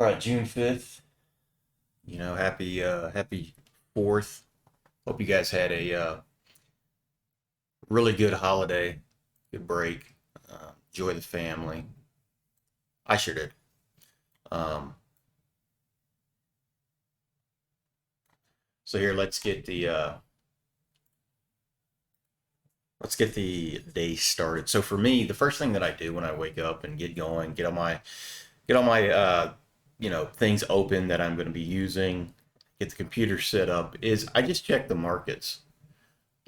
All right, June 5th. Happy 4th. Hope you guys had a really good holiday, good break. Enjoy the family. I sure did. Um, so here, let's get the day started. So for me, the first thing that I do when I wake up and get going, get all my things open that I'm going to be using, get the computer set up, is I just check the markets.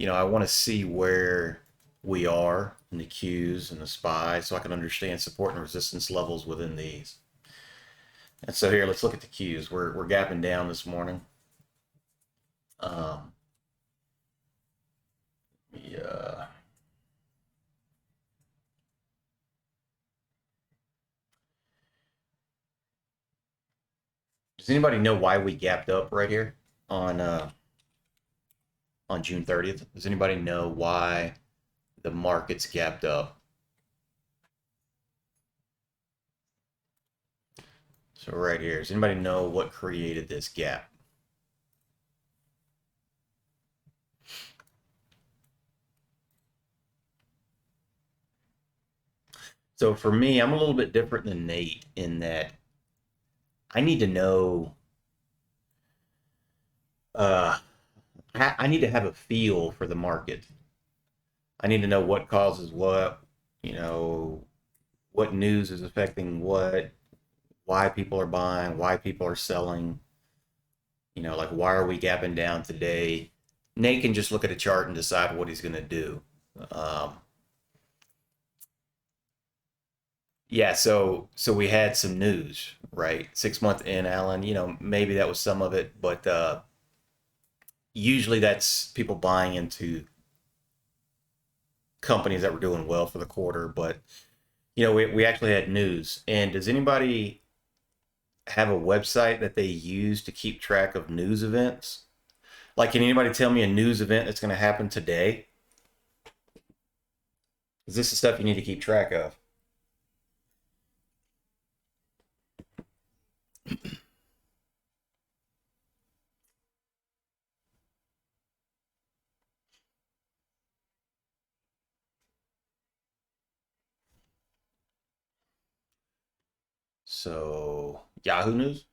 I want to see where we are in the Qs and the SPY so I can understand support and resistance levels within these. And so here, let's look at the Qs. We're gapping down this morning. Um, yeah. Does anybody know why we gapped up right here on uh, on June 30th? Does anybody know why the markets gapped up? So right here, does anybody know what created this gap? So for me, I'm a little bit different than Nate in that I need to know uh, I need to have a feel for the market. I need to know what causes what, you know, what news is affecting what, why people are buying, why people are selling, like why are we gapping down today? Nate can just look at a chart and decide what he's going to do. Um, yeah, so we had some news, right? 6 month in, Alan. Maybe that was some of it, but usually that's people buying into companies that were doing well for the quarter. But we actually had news. And does anybody have a website that they use to keep track of news events? Like, can anybody tell me a news event that's going to happen today? Is this the stuff you need to keep track of? So, Yahoo News?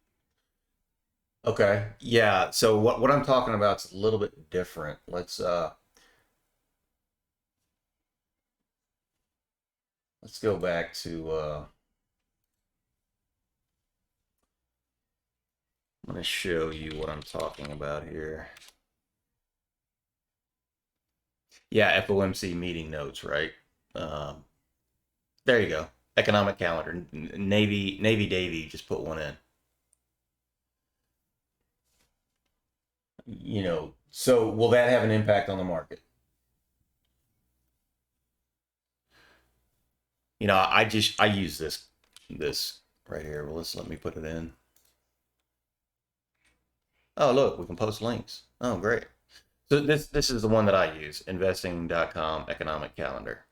Okay. Yeah. So what I'm talking about is a little bit different. Let's go back to I'm going to show you what I'm talking about here. Yeah, FOMC meeting notes, right? Um, there you go. Economic calendar. Navy Davy just put one in. So will that have an impact on the market? I use this right here. Well, let me put it in. Oh, look, we can post links. Oh, great. So this is the one that I use, investing.com economic calendar.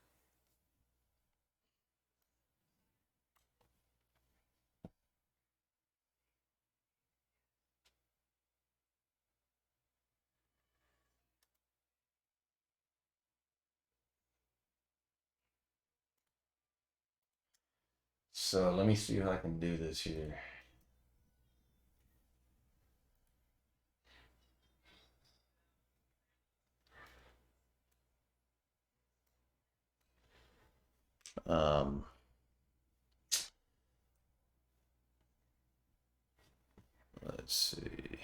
So let me see if I can do this here. Um, let's see.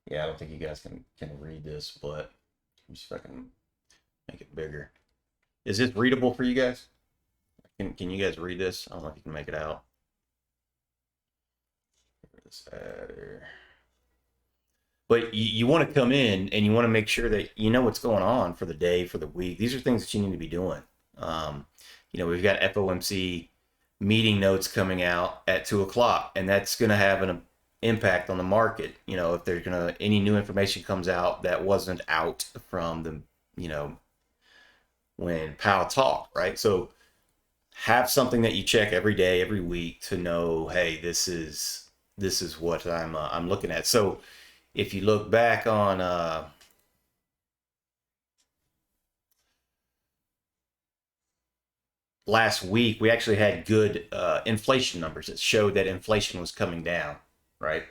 Yeah, I don't think you guys can read this, but let me see if I can make it bigger. Is this readable for you guys? Can you guys read this? I don't know if you can make it out. This adder. But you want to come in and you want to make sure that you know what's going on for the day, for the week. These are things that you need to be doing. We've got FOMC meeting notes coming out at 2 o'clock, and that's going to have an impact on the market. You know, if there's gonna any new information comes out that wasn't out from the, you know, when Powell talked, right? So have something that you check every day, every week to know, hey, this is what I'm looking at. So if you look back on last week, we actually had good inflation numbers that showed that inflation was coming down, right?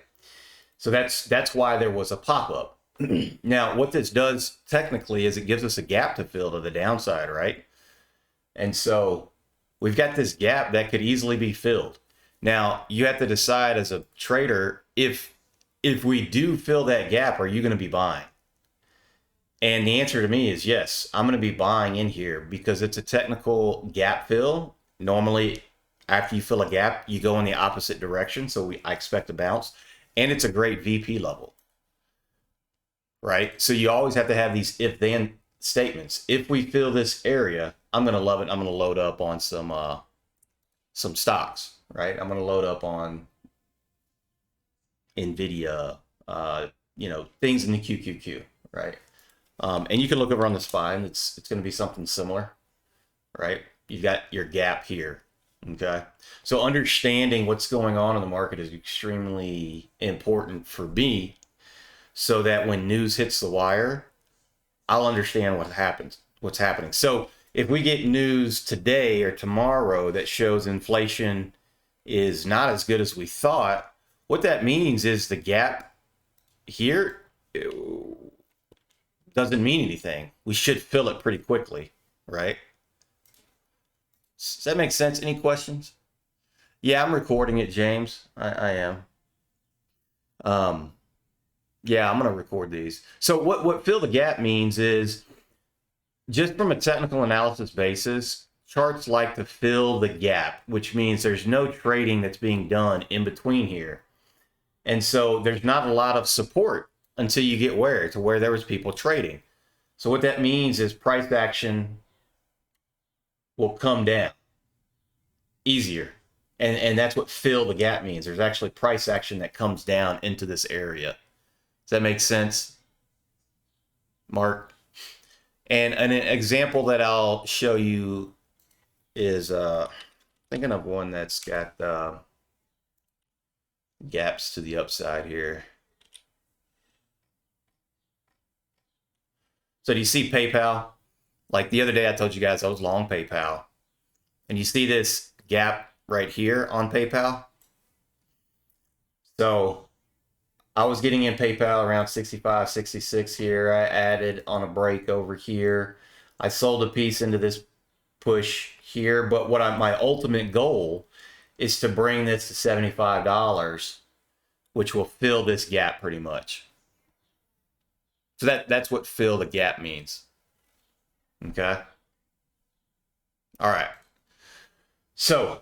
So that's why there was a pop up. Now, what this does technically is it gives us a gap to fill to the downside, right? And so we've got this gap that could easily be filled. Now, you have to decide as a trader if we do fill that gap, are you going to be buying? And the answer to me is yes. I'm going to be buying in here because it's a technical gap fill. Normally, after you fill a gap, you go in the opposite direction. So I expect a bounce. And it's a great VP level, right? So you always have to have these if-then statements. If we fill this area, I'm going to love it. I'm going to load up on some stocks, right? I'm going to load up on NVIDIA, you know, things in the QQQ, right? And you can look over on the SPY, and it's going to be something similar, right? You've got your gap here, okay? So understanding what's going on in the market is extremely important for me so that when news hits the wire, I'll understand what's happening. So if we get news today or tomorrow that shows inflation is not as good as we thought, what that means is the gap here doesn't mean anything. We should fill it pretty quickly, right? Does that make sense? Any questions? Yeah, I'm recording it, James. I am. Yeah, I'm going to record these. So what fill the gap means is just from a technical analysis basis, charts like to fill the gap, which means there's no trading that's being done in between here. And so there's not a lot of support until you get where there was people trading. So what that means is price action will come down easier. And that's what fill the gap means. There's actually price action that comes down into this area. Does that make sense, Mark? And an example that I'll show you is thinking of one that's got gaps to the upside here. So do you see PayPal? Like the other day I told you guys I was long PayPal. And you see this gap right here on PayPal? So I was getting in PayPal around 65, 66 here. I added on a break over here. I sold a piece into this push here, but my ultimate goal is to bring this to $75, which will fill this gap pretty much. So that's what fill the gap means. Okay. All right. So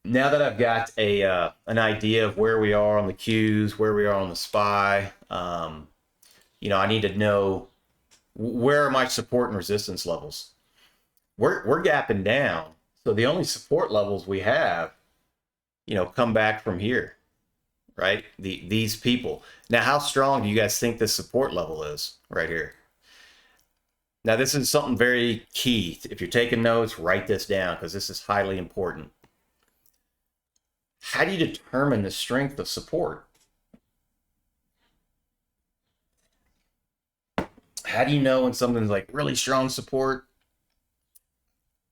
now that I've got an idea of where we are on the Qs, where we are on the SPY, you know, I need to know where are my support and resistance levels. We're gapping down, so the only support levels we have, you know, come back from here, right? These people. Now, how strong do you guys think this support level is right here? Now, this is something very key. If you're taking notes, write this down because this is highly important. How do you determine the strength of support? How do you know when something's like really strong support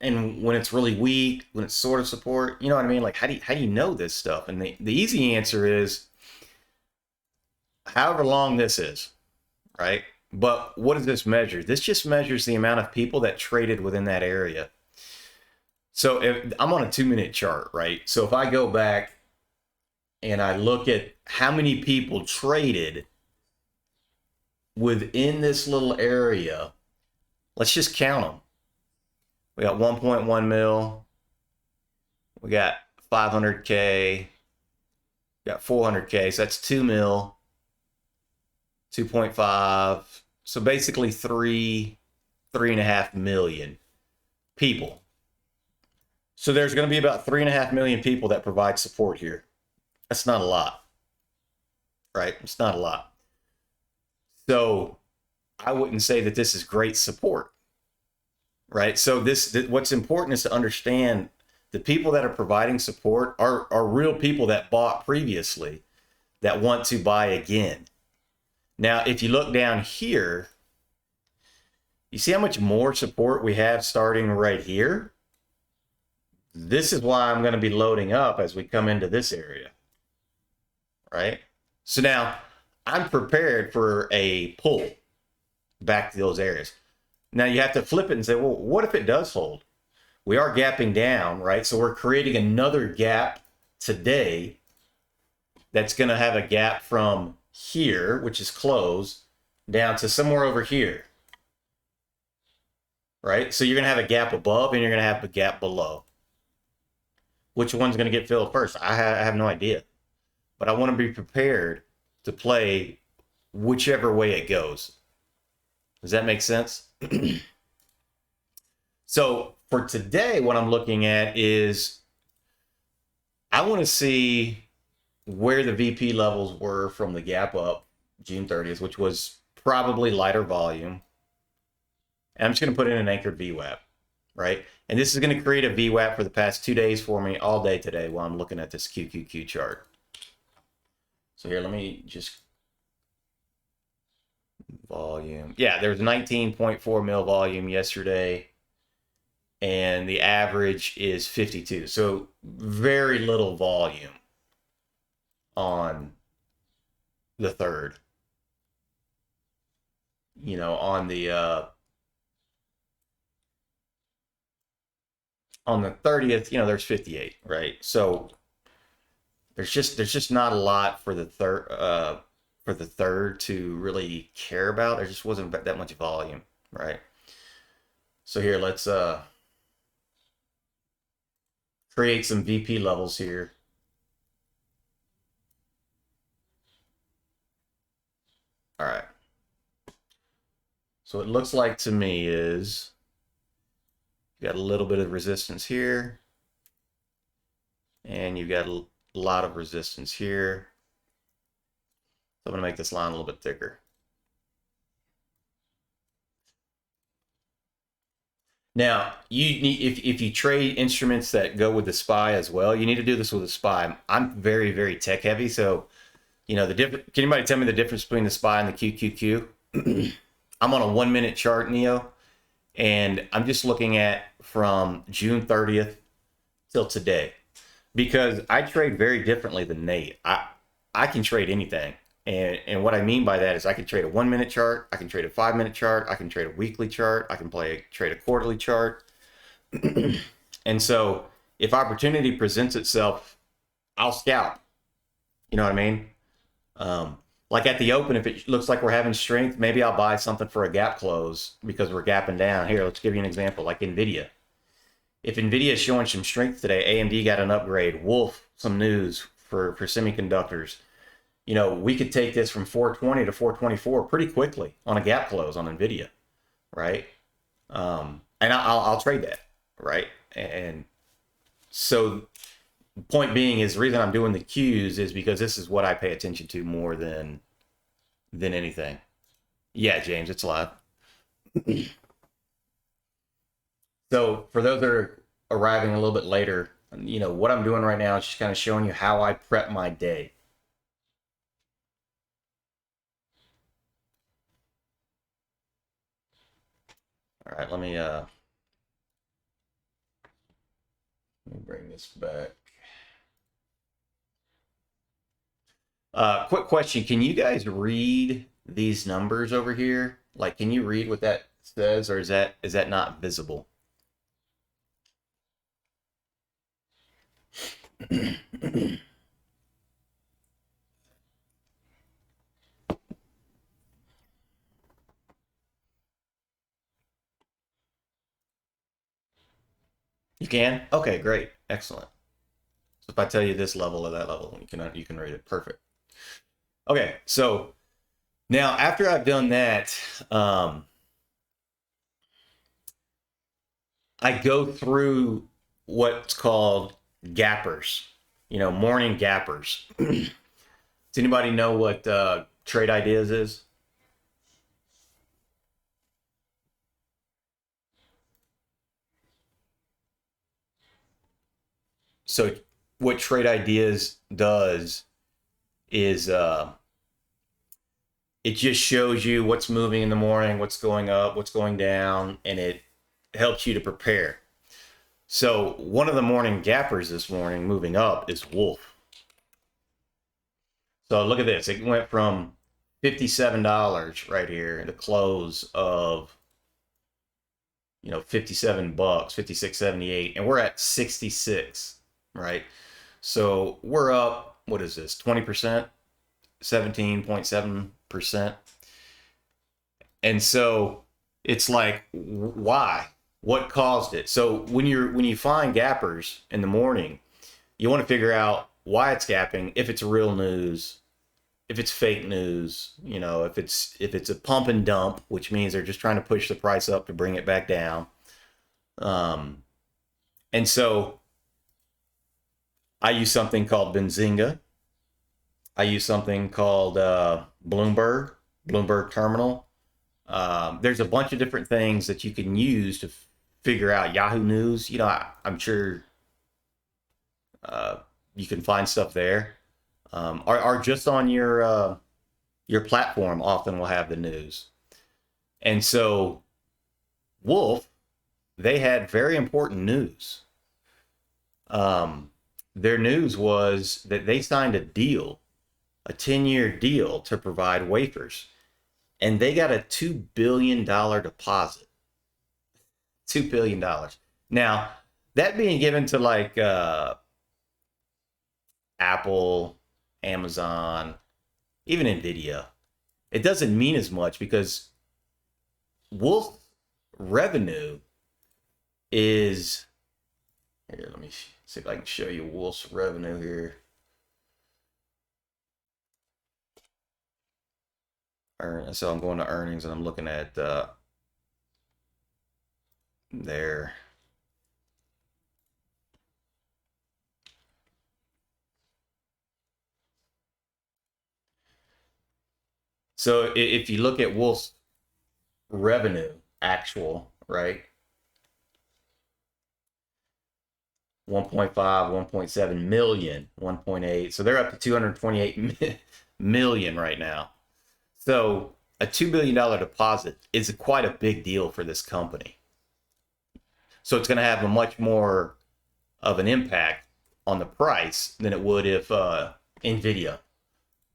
and when it's really weak, when it's sort of support? You know what I mean? Like, how do you know this stuff? And the easy answer is however long this is, right? But what does this measure? This just measures the amount of people that traded within that area. So if I'm on a 2-minute chart, right? So if I go back and I look at how many people traded within this little area, let's just count them. We got 1.1 mil. We got 500K. We got 400K. So that's 2 mil. 2.5. So basically 3.5 million people. So there's going to be about 3.5 million people that provide support here. That's not a lot. right? It's not a lot. So I wouldn't say that this is great support, right? So what's important is to understand the people that are providing support are real people that bought previously that want to buy again. Now, if you look down here, you see how much more support we have starting right here? This is why I'm going to be loading up as we come into this area, right? So now I'm prepared for a pull back to those areas. Now you have to flip it and say, well, what if it does hold? We are gapping down, right? So we're creating another gap today that's going to have a gap from here, which is closed, down to somewhere over here, right? So you're going to have a gap above and you're going to have a gap below. Which one's going to get filled first? I have no idea. But I want to be prepared to play whichever way it goes. Does that make sense? So for today, what I'm looking at is I want to see where the VP levels were from the gap up June 30th, which was probably lighter volume. And I'm just going to put in an anchored VWAP, right? And this is going to create a VWAP for the past 2 days for me all day today while I'm looking at this QQQ chart. So here, let me just volume. Yeah, there was 19.4 mil volume yesterday, and the average is 52. So very little volume on the third. You know, on the 30th, you know, there's 58, right? So there's just not a lot for the third to really care about. There just wasn't that much volume, right? So here, let's create some VP levels here. All right. So it looks like to me is you got a little bit of resistance here, and you got a lot of resistance here. So I'm going to make this line a little bit thicker. Now, you need, if you trade instruments that go with the SPY as well, you need to do this with a SPY. I'm very, very tech heavy, so you know the difference. Can anybody tell me the difference between the SPY and the QQQ? I'm on a 1 minute chart, Neo, and I'm just looking at from June 30th till today because I trade very differently than Nate. I can trade anything. And what I mean by that is I can trade a 1 minute chart, I can trade a 5 minute chart, I can trade a weekly chart, I can trade a quarterly chart. And so if opportunity presents itself, I'll scalp. You know what I mean? Like at the open, if it looks like we're having strength, maybe I'll buy something for a gap close because we're gapping down. Here, let's give you an example, like NVIDIA. If NVIDIA is showing some strength today, AMD got an upgrade, Wolf, some news for semiconductors. You know, we could take this from 420 to 424 pretty quickly on a gap close on NVIDIA, right? And I'll trade that, right? And so point being is the reason I'm doing the Qs is because this is what I pay attention to more than anything. Yeah, James, it's live. So for those that are arriving a little bit later, you know, what I'm doing right now is just kind of showing you how I prep my day. All right, let me bring this back. Quick question. Can you guys read these numbers over here? Like, can you read what that says, or is that not visible? You can? Okay, great. Excellent. So if I tell you this level or that level, you can read it. Perfect. Okay, so now after I've done that, I go through what's called gappers, you know, morning gappers. Does anybody know what Trade Ideas is? So what Trade Ideas does is it just shows you what's moving in the morning, what's going up, what's going down, and it helps you to prepare. So one of the morning gappers this morning moving up is Wolf. So look at this. It went from $57 right here, the close of 57 bucks, 56.78, and we're at 66, right? So we're up, what is this? 20%, 17.7%. And so it's like, why? What caused it? So when you find gappers in the morning, you want to figure out why it's gapping, if it's real news, if it's fake news, if it's a pump and dump, which means they're just trying to push the price up to bring it back down. Um, and so I use something called Benzinga. I use something called Bloomberg Terminal. There's a bunch of different things that you can use to figure out Yahoo News. I'm sure uh, you can find stuff there. Are just on your platform often will have the news. And so Wolf, they had very important news. Their news was that they signed a 10-year deal to provide wafers, and they got a $2 billion deposit. $2 billion. Now, that being given to like Apple, Amazon, even Nvidia, it doesn't mean as much because Wolf revenue is here. Let me see if I can show you Wolf's revenue here. So I'm going to earnings and I'm looking at their so if you look at Wolf's revenue actual, right? 1.5, 1.7 million, 1.8. So they're up to 228 million right now. So a $2 billion deposit is quite a big deal for this company. So it's going to have a much more of an impact on the price than it would if Nvidia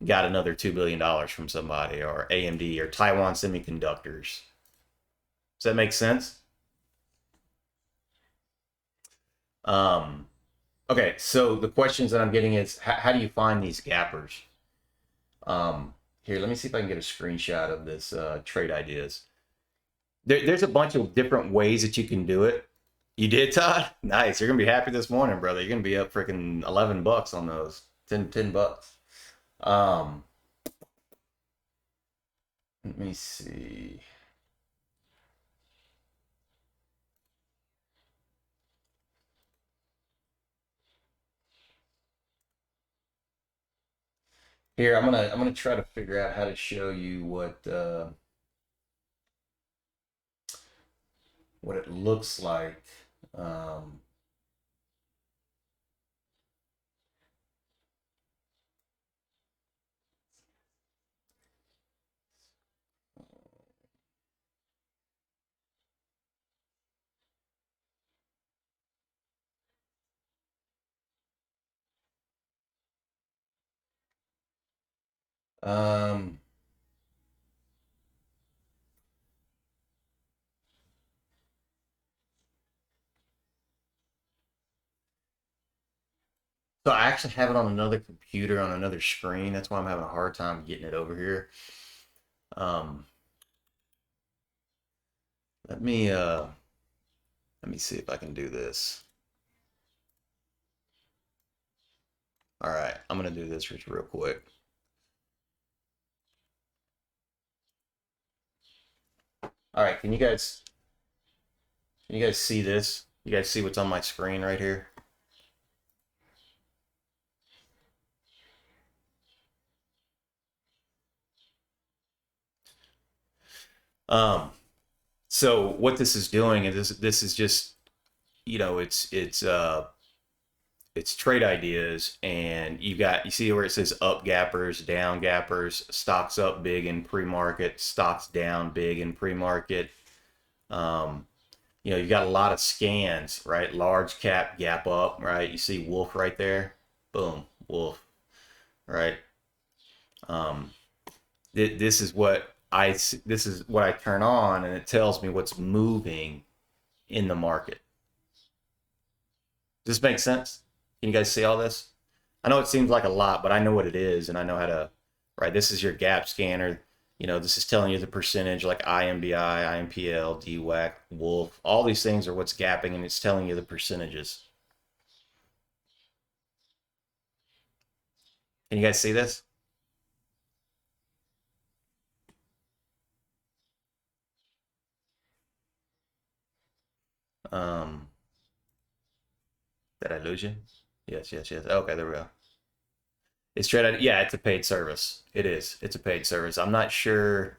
got another $2 billion from somebody, or AMD, or Taiwan Semiconductors. Does that make sense? Okay, so the questions that I'm getting is how do you find these gappers? Here, let me see if I can get a screenshot of this Trade Ideas. There's a bunch of different ways that you can do it. You did, Todd? Nice. You're gonna be happy this morning, brother. You're gonna be up freaking 11 bucks on those. 10 bucks. Um, Let me see. Here, I'm gonna try to figure out how to show you what it looks like. Um, um, so I actually have it on another computer on another screen. That's why I'm having a hard time getting it over here. Um, let me uh, let me see if I can do this. All right, I'm gonna do this just real quick. All right, can you guys see this? You guys see what's on my screen right here? Um, so what this is doing is this is just, it's trade ideas, and you see where it says up gappers, down gappers, stocks up big in pre-market, stocks down big in pre-market. Um, you got a lot of scans, right? Large cap gap up, right? You see Wolf right there, boom, Wolf, right? Um, this is what I turn on, and it tells me what's moving in the market. Does this make sense? Can you guys see all this? I know it seems like a lot, but I know what it is, and I know how to. Right, this is your gap scanner. This is telling you the percentage, like IMBI, IMPL, DWAC, Wolf. All these things are what's gapping, and it's telling you the percentages. Can you guys see this? Um, did I lose you? Yes, yes, yes. Okay, there we go. It's trade. Yeah, it's a paid service. It is. It's a paid service. I'm not sure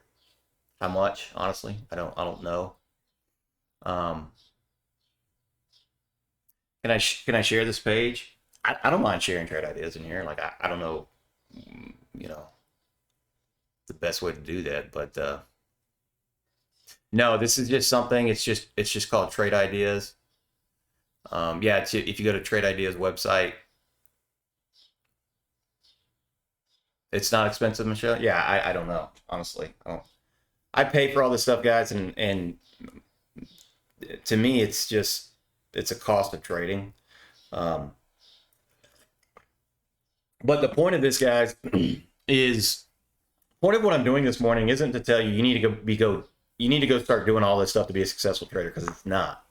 how much, honestly. I don't know. Um, can I share this page? I don't mind sharing trade ideas in here. Like I don't know, you know, the best way to do that, but no, this is just something. It's just called Trade Ideas. Yeah, if you go to Trade Ideas website, it's not expensive, Michelle. Yeah, I don't know, honestly. I pay for all this stuff, guys, and to me, it's a cost of trading. Um, but the point of this, guys, is point of what I'm doing this morning isn't to tell you you need to you need to go start doing all this stuff to be a successful trader, because it's not.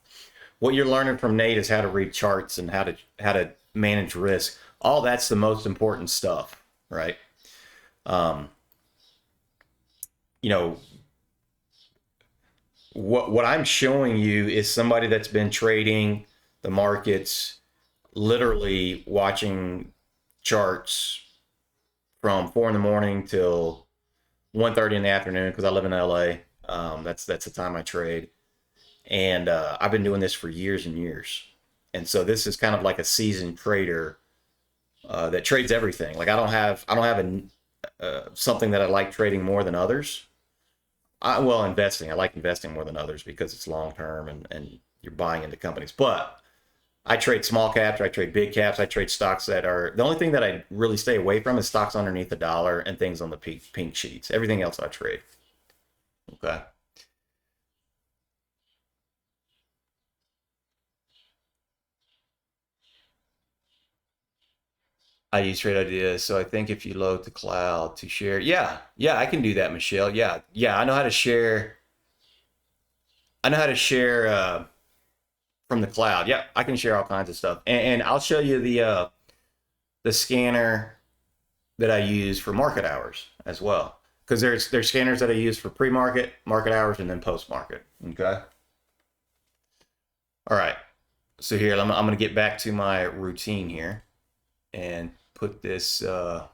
What you're learning from Nate is how to read charts and how to manage risk. All that's the most important stuff, right? Um, you know what I'm showing you is somebody that's been trading the markets, literally watching charts from 4 in the morning till 1:30 in the afternoon, because I live in LA. That's the time I trade, and I've been doing this for years and years. And so this is kind of like a seasoned trader that trades everything. Like I don't have something that I like trading more than others. Well, investing. I like investing more than others because it's long term, and you're buying into companies. But I trade small caps, I trade big caps, I trade stocks that are the only thing that I really stay away from is stocks underneath the dollar and things on the pink sheets. Everything else I trade. Okay. I use Trade Ideas, so I think if you load the cloud to share, yeah, yeah, I can do that, Michelle. Yeah, yeah, I know how to share. I know how to share from the cloud. Yeah, I can share all kinds of stuff, and I'll show you the scanner that I use for market hours as well, because there's scanners that I use for pre-market, market hours, and then post-market. Okay. All right. So here I'm going to get back to my routine here and put this back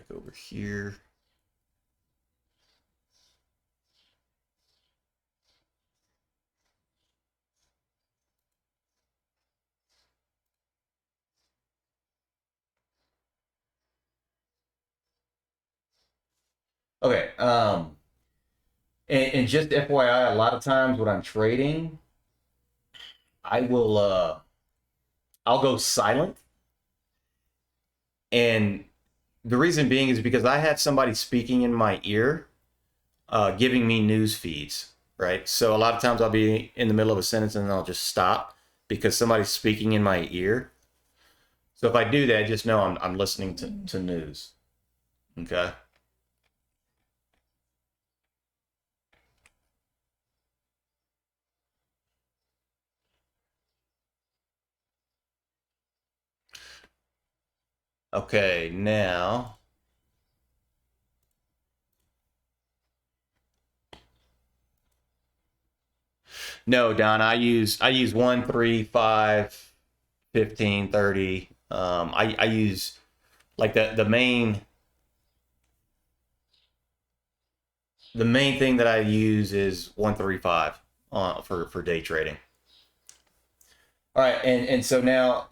over here. Okay. And just FYI, a lot of times when I'm trading, I will I'll go silent, and the reason being is because I have somebody speaking in my ear, giving me news feeds, right? So a lot of times I'll be in the middle of a sentence and then I'll just stop because somebody's speaking in my ear. So if I do that, just know I'm listening to news. Okay. Okay, now. No, Don, I use 1, 3, 5, 15, 30. I use like the main the main thing that I use is 135 for day trading. All right, and so now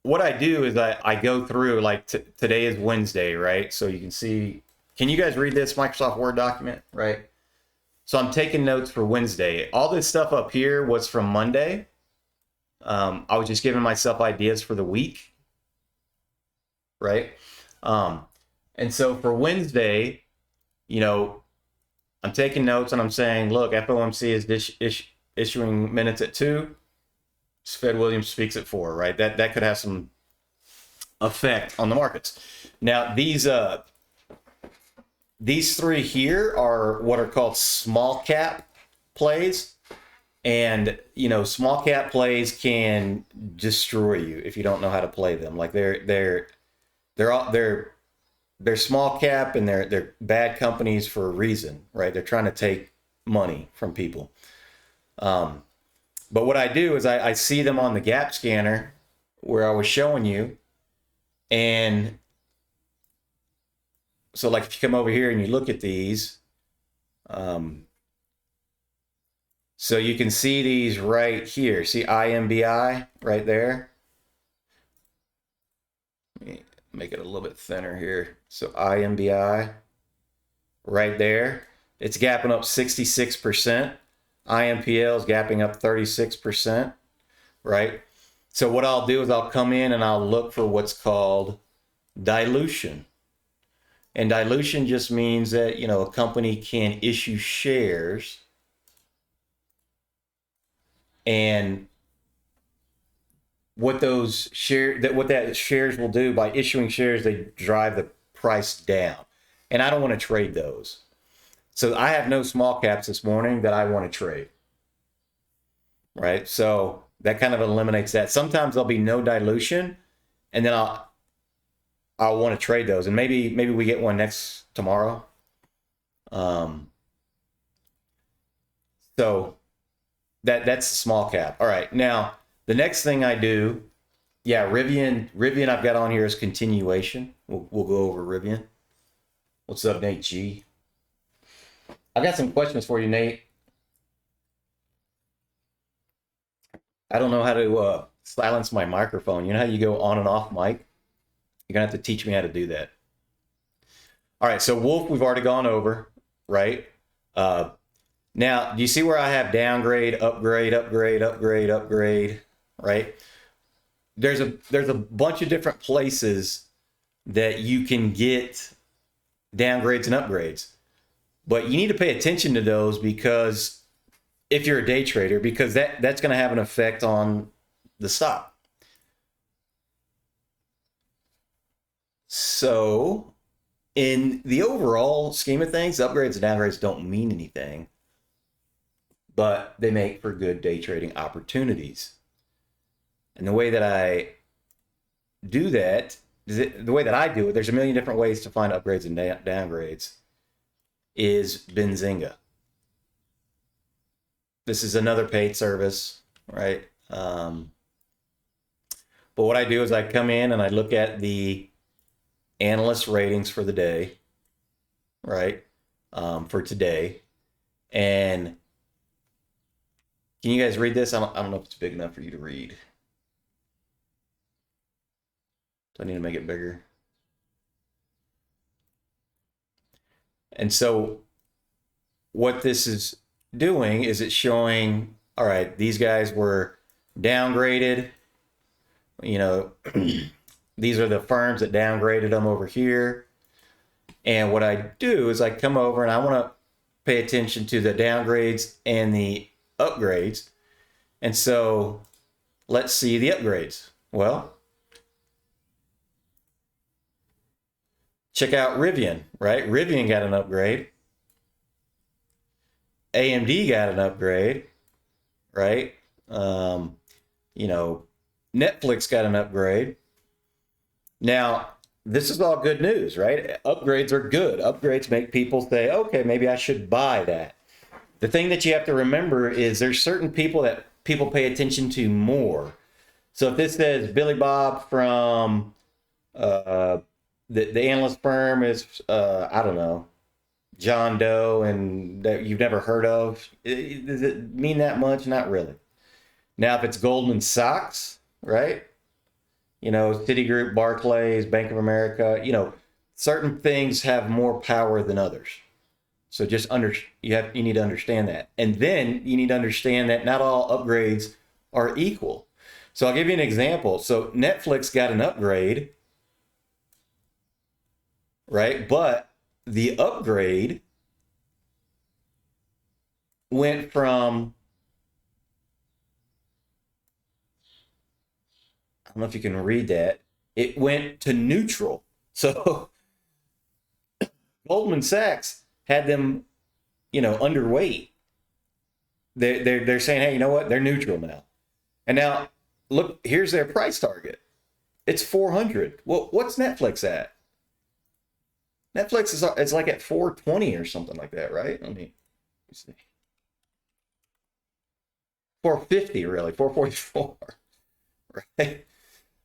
what I do is I go through, like, today is Wednesday, right? So you can see, can you guys read this Microsoft Word document, right? So I'm taking notes for Wednesday. All this stuff up here was from Monday. I was just giving myself ideas for the week, right? And so for Wednesday, I'm taking notes and I'm saying, look, FOMC is issuing minutes at 2. Fed Williams speaks at 4, right? That could have some effect on the markets. Now, these three here are what are called small cap plays. And, small cap plays can destroy you if you don't know how to play them. Like they're small cap, and they're bad companies for a reason, right? They're trying to take money from people. But what I do is I see them on the gap scanner where I was showing you. And so, like, if you come over here and you look at these, so you can see these right here. See IMBI right there? Let me make it a little bit thinner here. So IMBI right there. It's gapping up 66%. IMPL is gapping up 36%, right? So what I'll do is I'll come in and I'll look for what's called dilution. And dilution just means that, a company can issue shares, and what that shares will do by issuing shares, they drive the price down. And I don't want to trade those. So I have no small caps this morning that I want to trade, right? So that kind of eliminates that. Sometimes there'll be no dilution, and then I'll want to trade those, and maybe we get one tomorrow. So that's the small cap. All right, now the next thing I do, Rivian I've got on here is continuation. We'll go over Rivian. What's up, Nate G? I've got some questions for you, Nate. I don't know how to silence my microphone. You know how you go on and off mic? You're going to have to teach me how to do that. All right, so Wolf, we've already gone over, right? Now, do you see where I have downgrade, upgrade, upgrade, upgrade, upgrade, right? There's a bunch of different places that you can get downgrades and upgrades. But you need to pay attention to those, because if you're a day trader, because that's going to have an effect on the stock. So in the overall scheme of things, upgrades and downgrades don't mean anything, but they make for good day trading opportunities. And the way that I do that, there's a million different ways to find upgrades and downgrades, is Benzinga. This is another paid service, right? But what I do is I come in and I look at the analyst ratings for the day, right? For today. And can you guys read this? I don't know if it's big enough for you to read. Do I need to make it bigger? And so what this is doing is it's showing, all right, these guys were downgraded. These are the firms that downgraded them over here. And what I do is I come over and I want to pay attention to the downgrades and the upgrades. And so let's see the upgrades. Well, check out Rivian, right? Rivian got an upgrade. AMD got an upgrade, right? Netflix got an upgrade. Now, this is all good news, right? Upgrades are good. Upgrades make people say, okay, maybe I should buy that. The thing that you have to remember is there's certain people that people pay attention to more. So if this says Billy Bob from the analyst firm is, I don't know, John Doe and that you've never heard of. Does it mean that much? Not really. Now, if it's Goldman Sachs, right? Citigroup, Barclays, Bank of America, certain things have more power than others. So you need to understand that. And then you need to understand that not all upgrades are equal. So I'll give you an example. So Netflix got an upgrade, right? But the upgrade went from, I don't know if you can read that. It went to neutral. So Goldman Sachs had them, underweight. They're saying, hey, you know what? They're neutral now. And now look, here's their price target. It's 400. Well, what's Netflix at? Netflix is it's like at 420 or something like that, right? Let me see. 450, really, 444, right?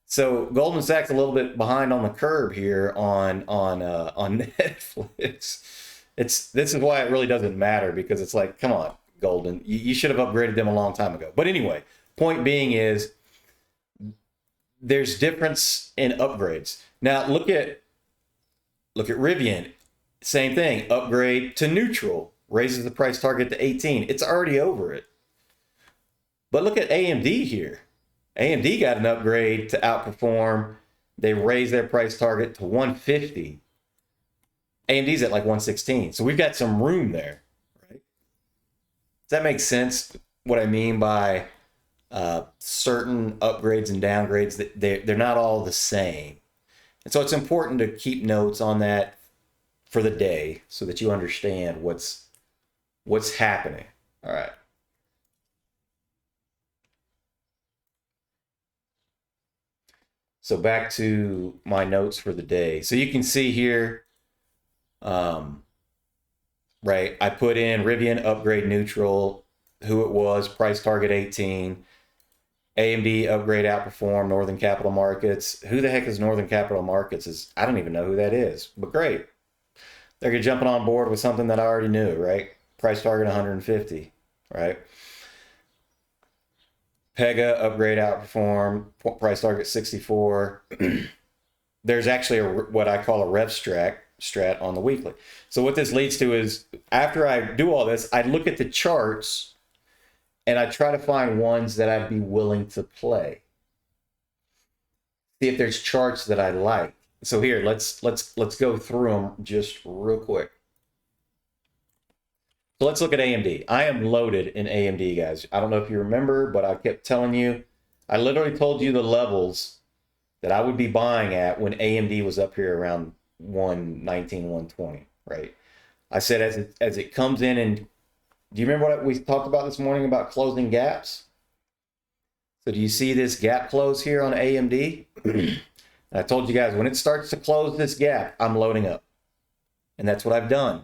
So Goldman Sachs a little bit behind on the curve here on Netflix. This is why it really doesn't matter, because it's like, come on, Golden, you should have upgraded them a long time ago. But anyway, point being is there's difference in upgrades. Now look at Rivian, same thing, upgrade to neutral, raises the price target to 18. It's already over it. But look at AMD here. AMD got an upgrade to outperform. They raised their price target to 150. AMD's at like 116. So we've got some room there, right? Does that make sense? What I mean by certain upgrades and downgrades, that they're not all the same. And so it's important to keep notes on that for the day so that you understand what's happening. All right. So back to my notes for the day. So you can see here, right, I put in Rivian upgrade neutral, who it was, price target 18. AMD upgrade outperform, Northern Capital Markets. Who the heck is Northern Capital Markets? I don't even know who that is, but great. They're jumping on board with something that I already knew, right? Price target 150, right? Pega upgrade outperform, price target 64. There's actually what I call a rev strat on the weekly. So what this leads to is, after I do all this, I look at the charts and I try to find ones that I'd be willing to play. See if there's charts that I like. So here, let's go through them just real quick. So let's look at AMD. I am loaded in AMD, guys. I don't know if you remember, but I kept telling you, I literally told you the levels that I would be buying at when AMD was up here around 119, 120, right? I said as it comes in, and do you remember what we talked about this morning about closing gaps? So do you see this gap close here on AMD? I told you guys, when it starts to close this gap, I'm loading up. And that's what I've done.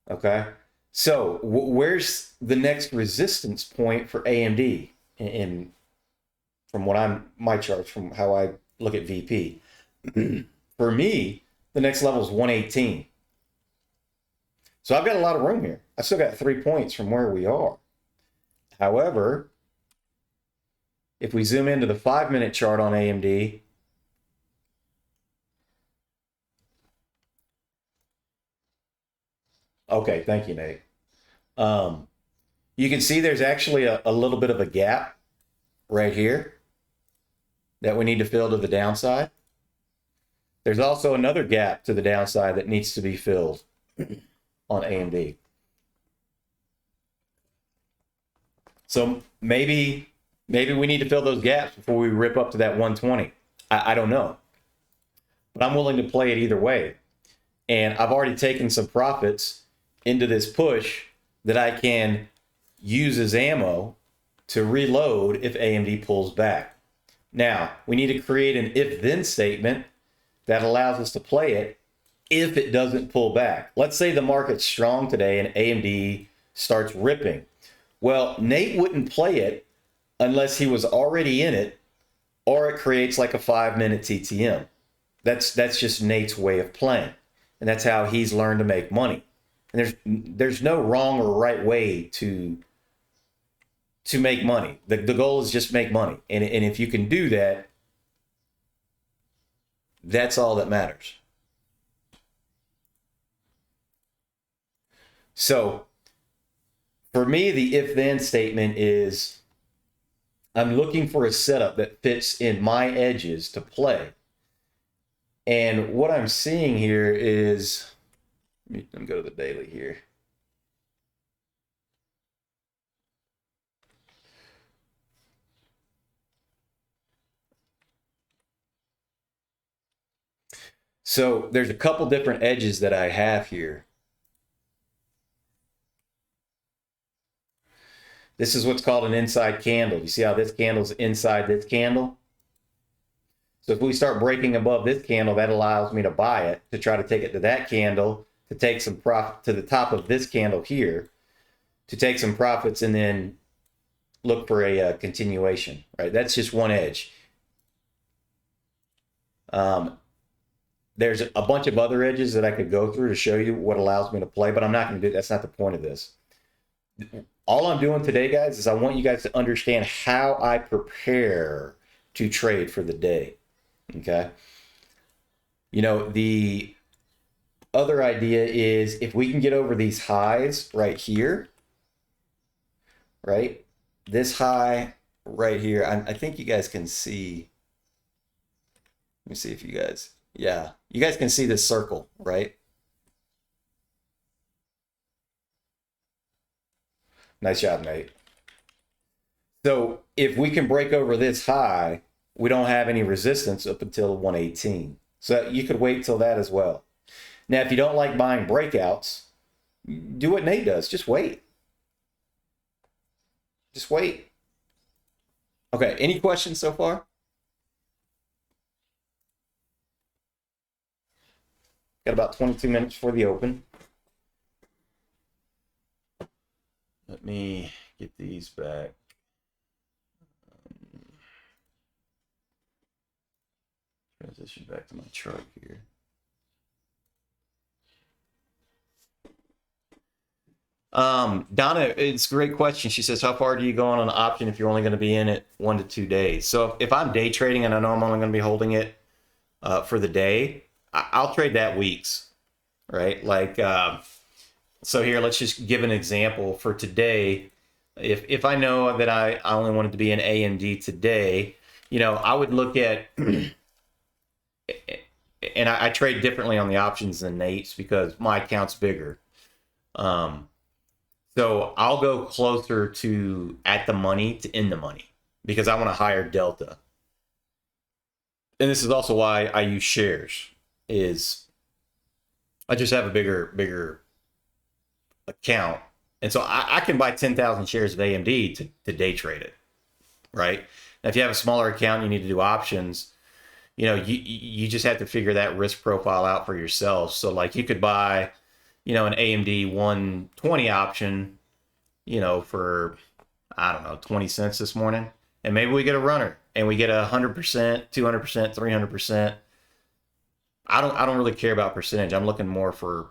Okay, so where's the next resistance point for AMD from my charts, from how I look at VP? For me, the next level is 118. So I've got a lot of room here. I still got 3 points from where we are. However, if we zoom into the 5-minute chart on AMD, okay, thank you, Nate. You can see there's actually a little bit of a gap right here that we need to fill to the downside. There's also another gap to the downside that needs to be filled on AMD. So maybe we need to fill those gaps before we rip up to that 120. I don't know. But I'm willing to play it either way. And I've already taken some profits into this push that I can use as ammo to reload if AMD pulls back. Now, we need to create an if-then statement that allows us to play it if it doesn't pull back. Let's say the market's strong today and AMD starts ripping. Well, Nate wouldn't play it unless he was already in it, or it creates like a 5-minute TTM. That's just Nate's way of playing. and that's how he's learned to make money. And there's no wrong or right way to make money. The goal is just make money, and if you can do that, that's all that matters. So for me, the if-then statement is I'm looking for a setup that fits in my edges to play. And what I'm seeing here is, let me go to the daily here. So there's a couple different edges that I have here. This is what's called an inside candle. You see how this candle's inside this candle? So if we start breaking above this candle, that allows me to buy it, to try to take it to that candle, to take some profit to the top of this candle here, to take some profits and then look for a continuation, right? That's just one edge. There's a bunch of other edges that I could go through to show you what allows me to play, but I'm not going to do that's not the point of this. All I'm doing today, guys, is I want you guys to understand how I prepare to trade for the day. Okay. You know, the other idea is if we can get over these highs right here, right? This high right here, I think you guys can see. Let me see if you guys, yeah, you guys can see this circle, right? Nice job, Nate. So if we can break over this high, we don't have any resistance up until 118. So you could wait till that as well. Now, if you don't like buying breakouts, do what Nate does. Just wait. Just wait. Okay, any questions so far? Got about 22 minutes for the open. Let me get these back. Transition back to my chart here. Donna, it's a great question. She says, how far do you go on an option if you're only going to be in it 1 to 2 days? So if I'm day trading and I know I'm only going to be holding it for the day, I'll trade that weeks, right? Like, so here, let's just give an example for today. If I know that I only wanted to be in AMD today, you know, I would look at, and I trade differently on the options than Nate's because my account's bigger. So I'll go closer to at the money to in the money because I want a higher delta. And this is also why I use shares, is I just have a bigger account. And so I can buy 10,000 shares of AMD to day trade it, right? Now, if you have a smaller account, you need to do options. You know, you just have to figure that risk profile out for yourself. So like you could buy, you know, an AMD 120 option, you know, for, I don't know, 20 cents this morning. And maybe we get a runner and we get 100%, 200%, 300%. I don't really care about percentage. I'm looking more for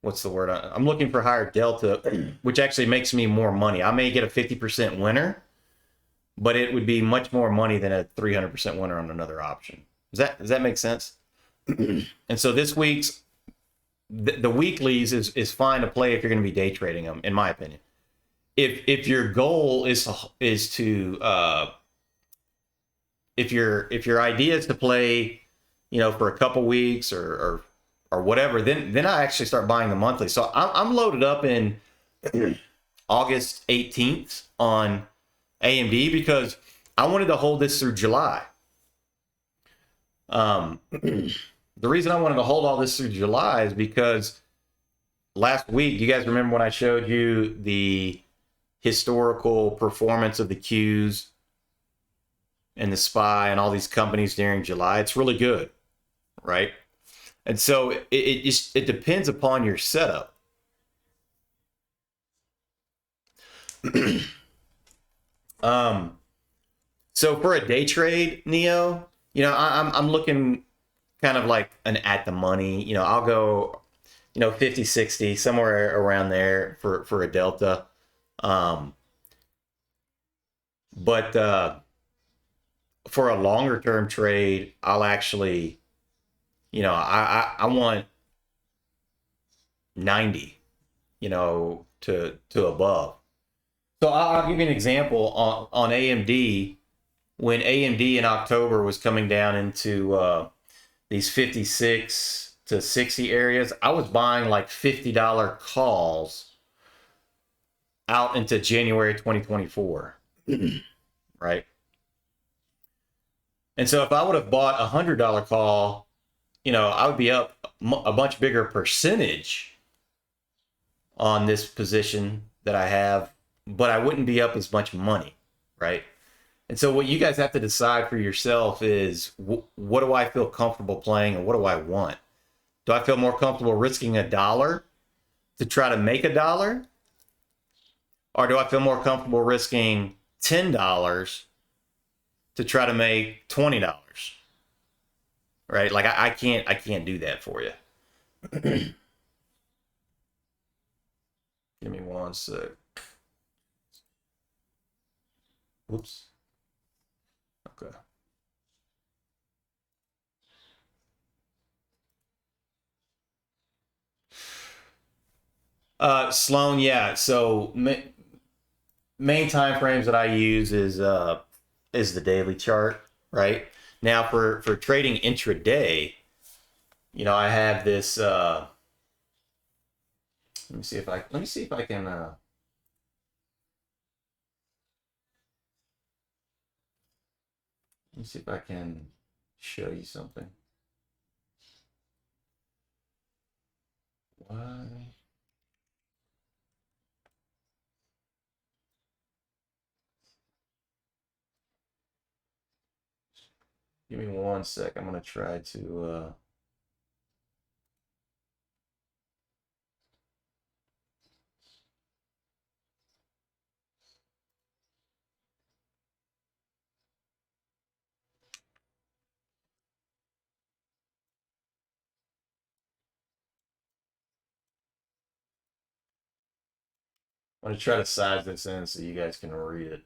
what's the word? I'm looking for higher delta, which actually makes me more money. I may get a 50% winner, but it would be much more money than a 300% winner on another option. Does that make sense? And so this week's the weeklies is fine to play if you're going to be day trading them, in my opinion. If your goal is to if your idea is to play, you know, for a couple weeks or whatever, then I actually start buying the monthly. So I'm loaded up in August 18th on AMD because I wanted to hold this through July. The reason I wanted to hold all this through July is because last week, you guys remember when I showed you the historical performance of the Qs and the SPY and all these companies during July? It's really good, right? And so it depends upon your setup. So for a day trade, Neo, I'm looking kind of like an at the money. I'll go 50, 60, somewhere around there for a delta. Um, but for a longer term trade, I'll actually, I want 90, to above. So I'll give you an example on AMD. When AMD in October was coming down into these 56 to 60 areas, I was buying like $50 calls out into January 2024, right? And so if I would have bought $100 call, I would be up a much bigger percentage on this position that I have, but I wouldn't be up as much money, right? And so what you guys have to decide for yourself is what do I feel comfortable playing and what do I want? Do I feel more comfortable risking a dollar to try to make a dollar? Or do I feel more comfortable risking $10 to try to make $20? Right? Like I can't do that for you. Give me one sec. Whoops. Okay. Sloan, yeah. So main time frames that I use is the daily chart, right? Now for trading intraday, I have this let me see if I can let me see if I can show you something. Why? Give me one sec. I'm gonna try to try to size this in so you guys can read it.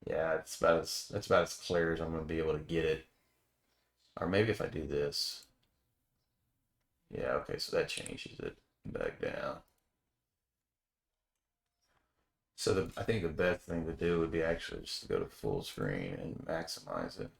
Yeah, that's about as clear as I'm gonna be able to get it. Or maybe if I do this. Yeah, okay, so that changes it back down. So I think the best thing to do would be actually just to go to full screen and maximize it.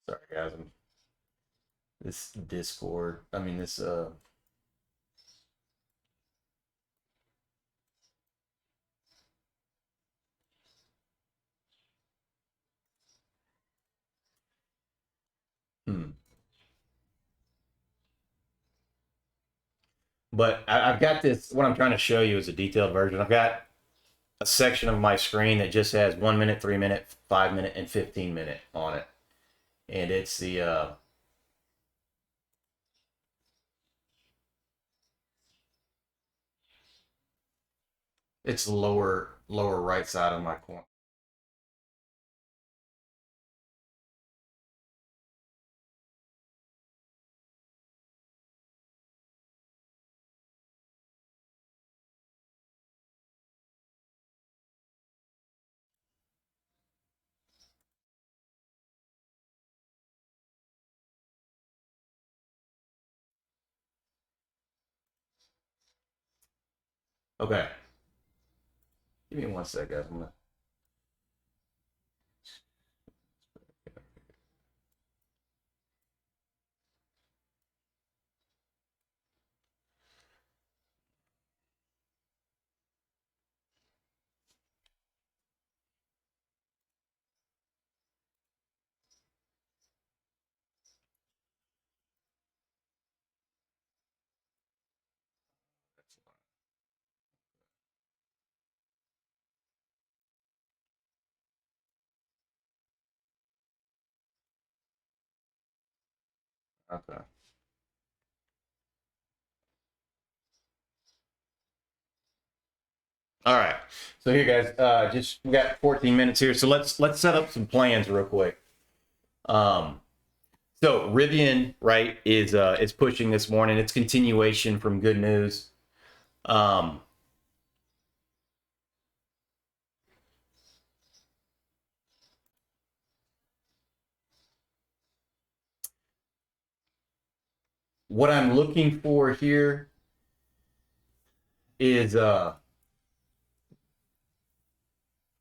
Sorry guys, this Discord. I mean this hmm. But I've got this. What I'm trying to show you is a detailed version. I've got a section of my screen that just has 1 minute, 3 minute, 5 minute, and 15 minute on it, and it's the it's the lower right side of my corner. Okay, give me one sec, guys. Okay. All right. So here, guys, just we got 14 minutes here, so let's set up some plans real quick. Um, so Rivian, right, is pushing this morning. It's continuation from good news. Um, what I'm looking for here is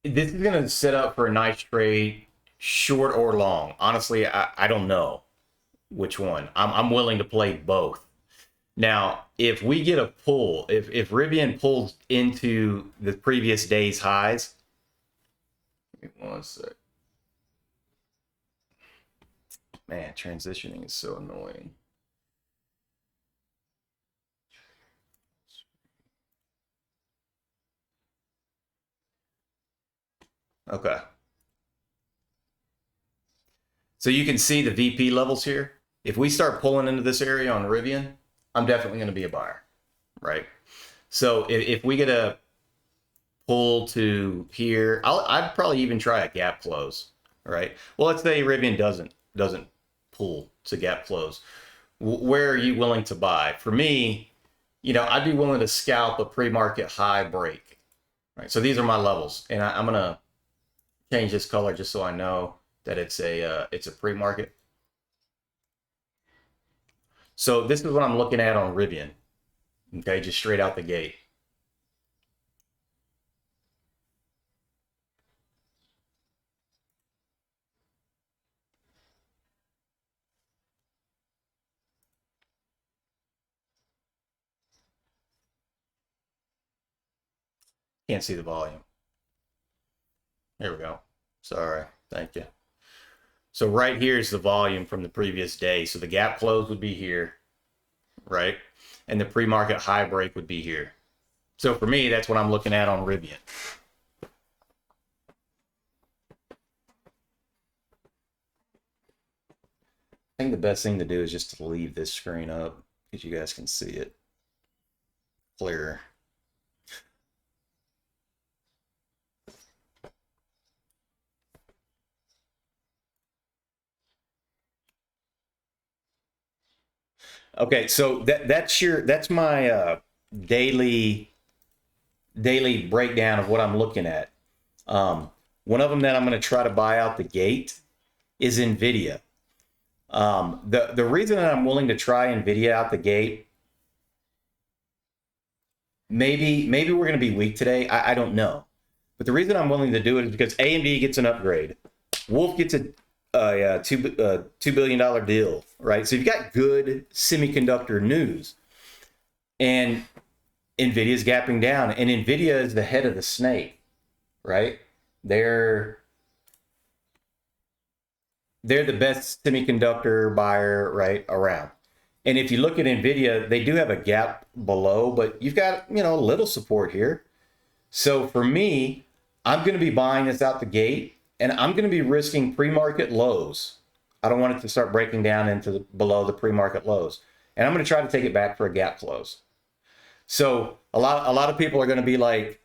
this is going to set up for a nice trade, short or long. Honestly, I don't know which one. I'm willing to play both. Now, if we get a pull, if Rivian pulls into the previous day's highs, give me one sec. Man, transitioning is so annoying. Okay. So you can see the VP levels here. If we start pulling into this area on Rivian, I'm definitely going to be a buyer, right? So if we get a pull to here, I'd probably even try a gap close, right? Well, let's say Rivian doesn't pull to gap close. Where are you willing to buy? For me, I'd be willing to scalp a pre-market high break, right? So these are my levels, and I'm gonna change this color just so I know that it's a pre-market. So this is what I'm looking at on Rivian. Okay, just straight out the gate. Can't see the volume. There we go. Sorry. Thank you. So right here is the volume from the previous day. So the gap close would be here, right? And the pre-market high break would be here. So for me, that's what I'm looking at on Rivian. I think the best thing to do is just to leave this screen up because you guys can see it clearer. Okay, so that's my daily breakdown of what I'm looking at. One of them that I'm going to try to buy out the gate is Nvidia. The reason that I'm willing to try Nvidia out the gate, maybe we're going to be weak today. I don't know, but the reason I'm willing to do it is because AMD gets an upgrade, Wolf gets a $2 billion deal, right? So you've got good semiconductor news, and Nvidia's gapping down, and Nvidia is the head of the snake, right? They're the best semiconductor buyer right around. And if you look at Nvidia, they do have a gap below, but you've got, a little support here. So for me, I'm going to be buying this out the gate, and I'm going to be risking pre-market lows. I don't want it to start breaking down into below the pre-market lows. And I'm going to try to take it back for a gap close. So a lot of people are going to be like,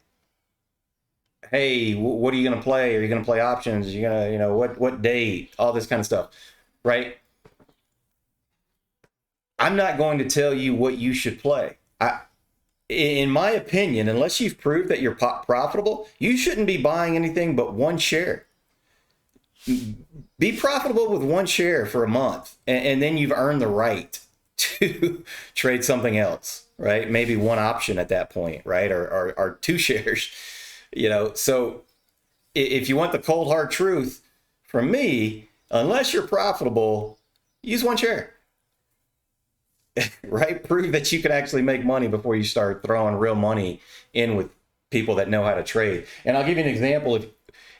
hey, what are you going to play? Are you going to play options? Are you going to, what date? All this kind of stuff, right? I'm not going to tell you what you should play. In my opinion, unless you've proved that you're profitable, you shouldn't be buying anything but one share. Be profitable with one share for a month, and then you've earned the right to trade something else, right? Maybe one option at that point, right? Or two shares, So if you want the cold hard truth from me, unless you're profitable, use one share. Right? Prove that you can actually make money before you start throwing real money in with people that know how to trade. And I'll give you an example.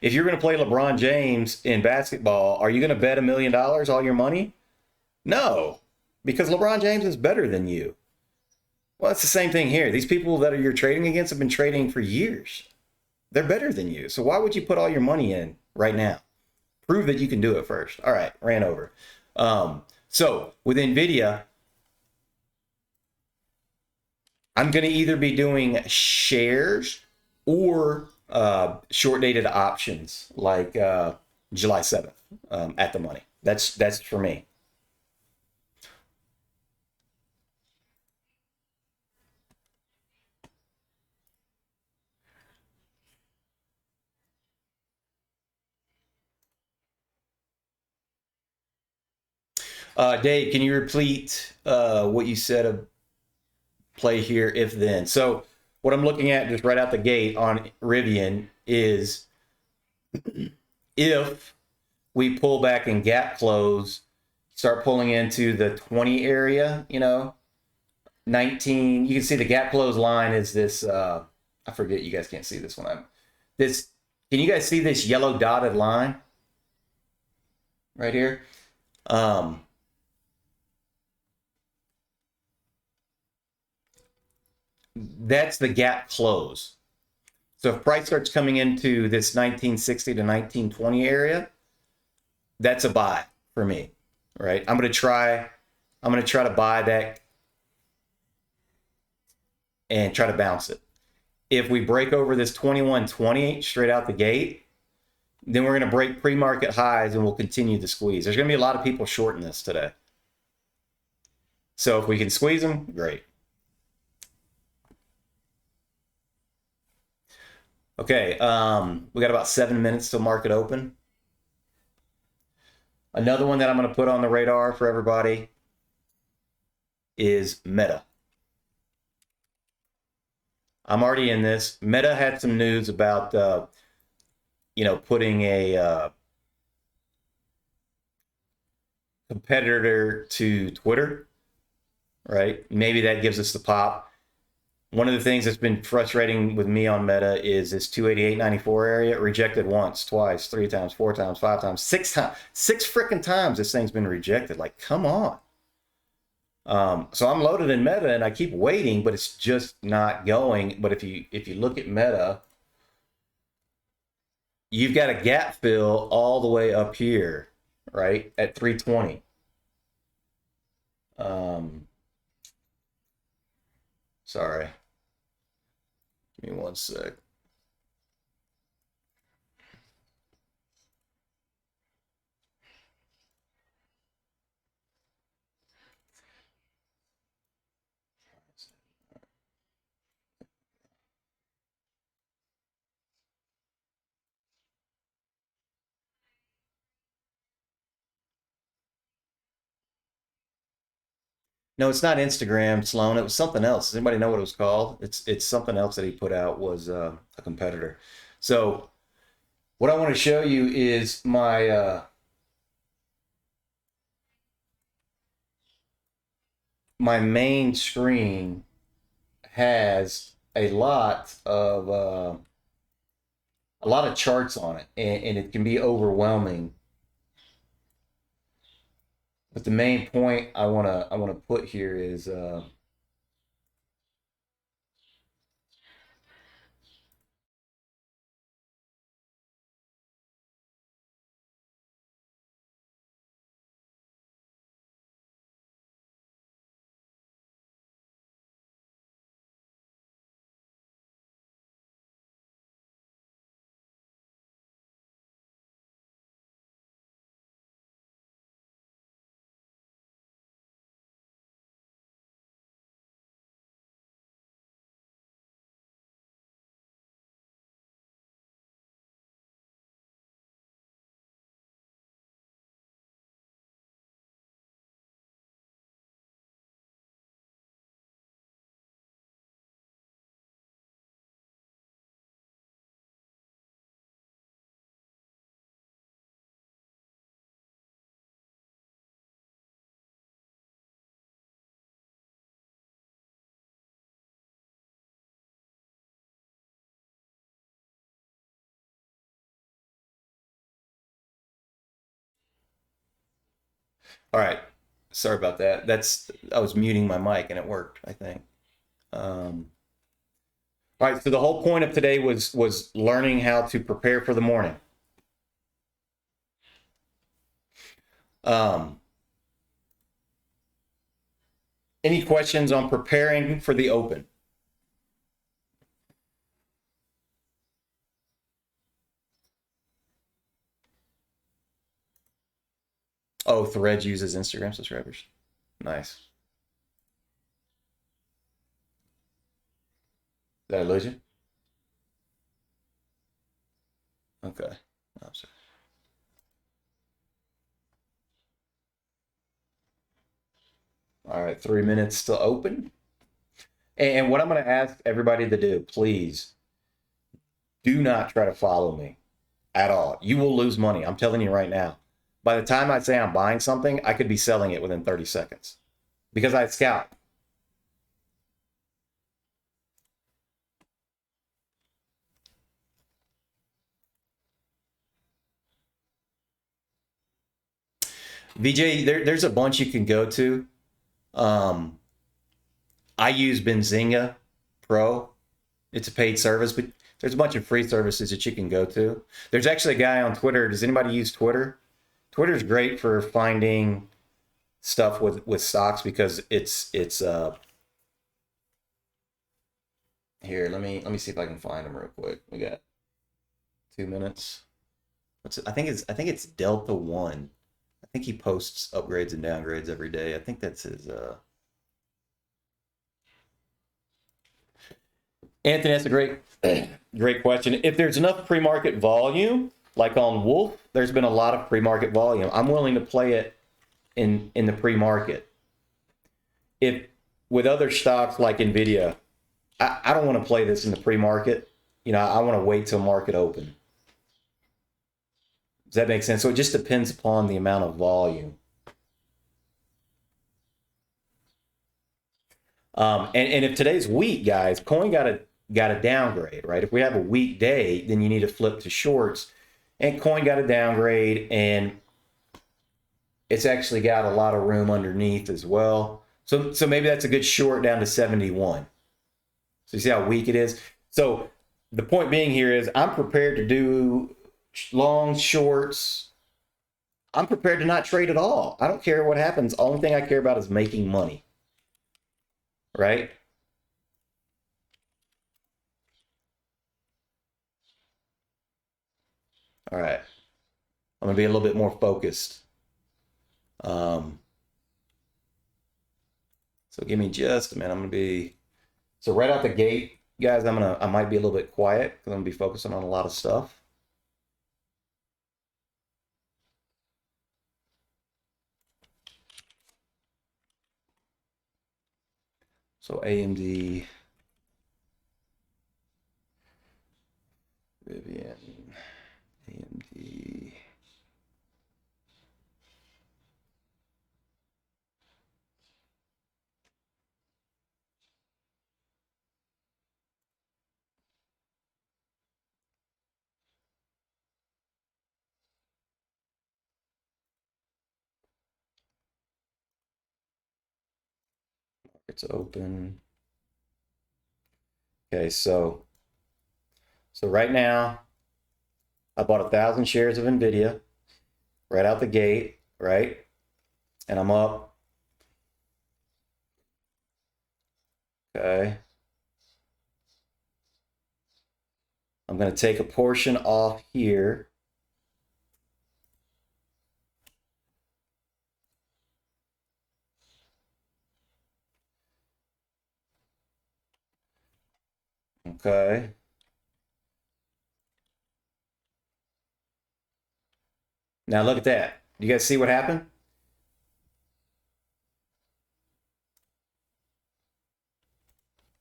If you're going to play LeBron James in basketball, are you going to bet $1 million all your money? No, because LeBron James is better than you. Well, it's the same thing here. These people that you're trading against have been trading for years. They're better than you. So why would you put all your money in right now? Prove that you can do it first. All right, ran over. So with NVIDIA, I'm going to either be doing shares or short dated options like July 7th at the money. That's for me. Dave, can you repeat what you said of play here if then? So what I'm looking at just right out the gate on Rivian is if we pull back and gap close, start pulling into the 20 area, 19, you can see the gap close line is this, I forget, you guys can't see this one. Can you guys see this yellow dotted line right here? That's the gap close. So if price starts coming into this 1960 to 1920 area, that's a buy for me, right? I'm going to try to buy that and try to bounce it. If we break over this 2120 straight out the gate, then we're going to break pre-market highs and we'll continue to squeeze. There's going to be a lot of people shorting this today. So if we can squeeze them, great. Okay, we got about 7 minutes till market open. Another one that I'm going to put on the radar for everybody is Meta. I'm already in this. Meta had some news about, putting a competitor to Twitter, right? Maybe that gives us the pop. One of the things that's been frustrating with me on Meta is this 288.94 area, rejected once, twice, 3 times, 4 times, 5 times, 6 times. 6 freaking times this thing's been rejected. Like, come on. So I'm loaded in Meta and I keep waiting, but it's just not going. But if you look at Meta, you've got a gap fill all the way up here, right, at 320. Sorry. Give me one sec. No, it's not Instagram, Sloan. It was something else. Does anybody know what it was called? It's something else that he put out was a competitor. So what I want to show you is my main screen has a lot of charts on it, and it can be overwhelming. But the main point I wanna put here is all right. Sorry about that. I was muting my mic and it worked, I think. All right, so the whole point of today was learning how to prepare for the morning. Any questions on preparing for the open? Oh, Threads uses Instagram subscribers. Nice. Did I lose you? Okay. I'm sorry. All right, 3 minutes to open. And what I'm going to ask everybody to do, please, do not try to follow me at all. You will lose money. I'm telling you right now. By the time I say I'm buying something, I could be selling it within 30 seconds because I scout. VJ, there's a bunch you can go to. I use Benzinga Pro. It's a paid service, but there's a bunch of free services that you can go to. There's actually a guy on Twitter. Does anybody use Twitter? Twitter's great for finding stuff with stocks because it's here. Let me see if I can find them real quick. We got 2 minutes. What's it? I think it's Delta One. I think he posts upgrades and downgrades every day. I think that's his. Anthony, that's a great question. If there's enough pre-market volume, like on Wolf, there's been a lot of pre-market volume. I'm willing to play it in the pre-market. If with other stocks like Nvidia, I don't want to play this in the pre-market. You know, I want to wait till market open. Does that make sense? So it just depends upon the amount of volume. And if today's weak, guys, coin got a downgrade, right? If we have a weak day, then you need to flip to shorts. And coin got a downgrade, and it's actually got a lot of room underneath as well. So maybe that's a good short down to 71. So you see how weak it is? So the point being here is I'm prepared to do long, shorts. I'm prepared to not trade at all. I don't care what happens. Only thing I care about is making money. Right? All right. I'm going to be a little bit more focused. So give me just a minute. I'm going to be, so right out the gate, guys, I might be a little bit quiet because I'm going to be focusing on a lot of stuff. So AMD, Rivian, AMD. It's open. Okay, so right now, I bought 1,000 shares of NVIDIA right out the gate, right? And I'm up. Okay. I'm going to take a portion off here. Okay. Now look at that. You guys see what happened?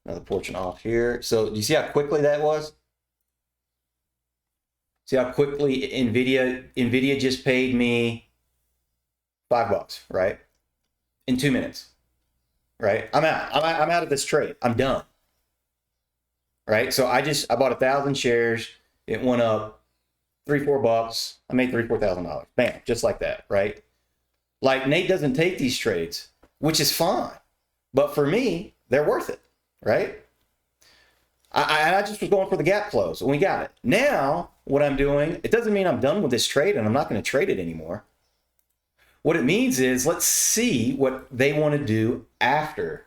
Another portion off here. So do you see how quickly that was? See how quickly NVIDIA just paid me $5, right? In 2 minutes, right? I'm out. I'm out of this trade. I'm done. Right? So I bought 1,000 shares. It went up $3-4. I made $3,000-4,000. Bam, just like that, right? Like Nate doesn't take these trades, which is fine. But for me, they're worth it, right? I just was going for the gap close, and we got it. Now, what I'm doing, it doesn't mean I'm done with this trade, and I'm not going to trade it anymore. What it means is let's see what they want to do after.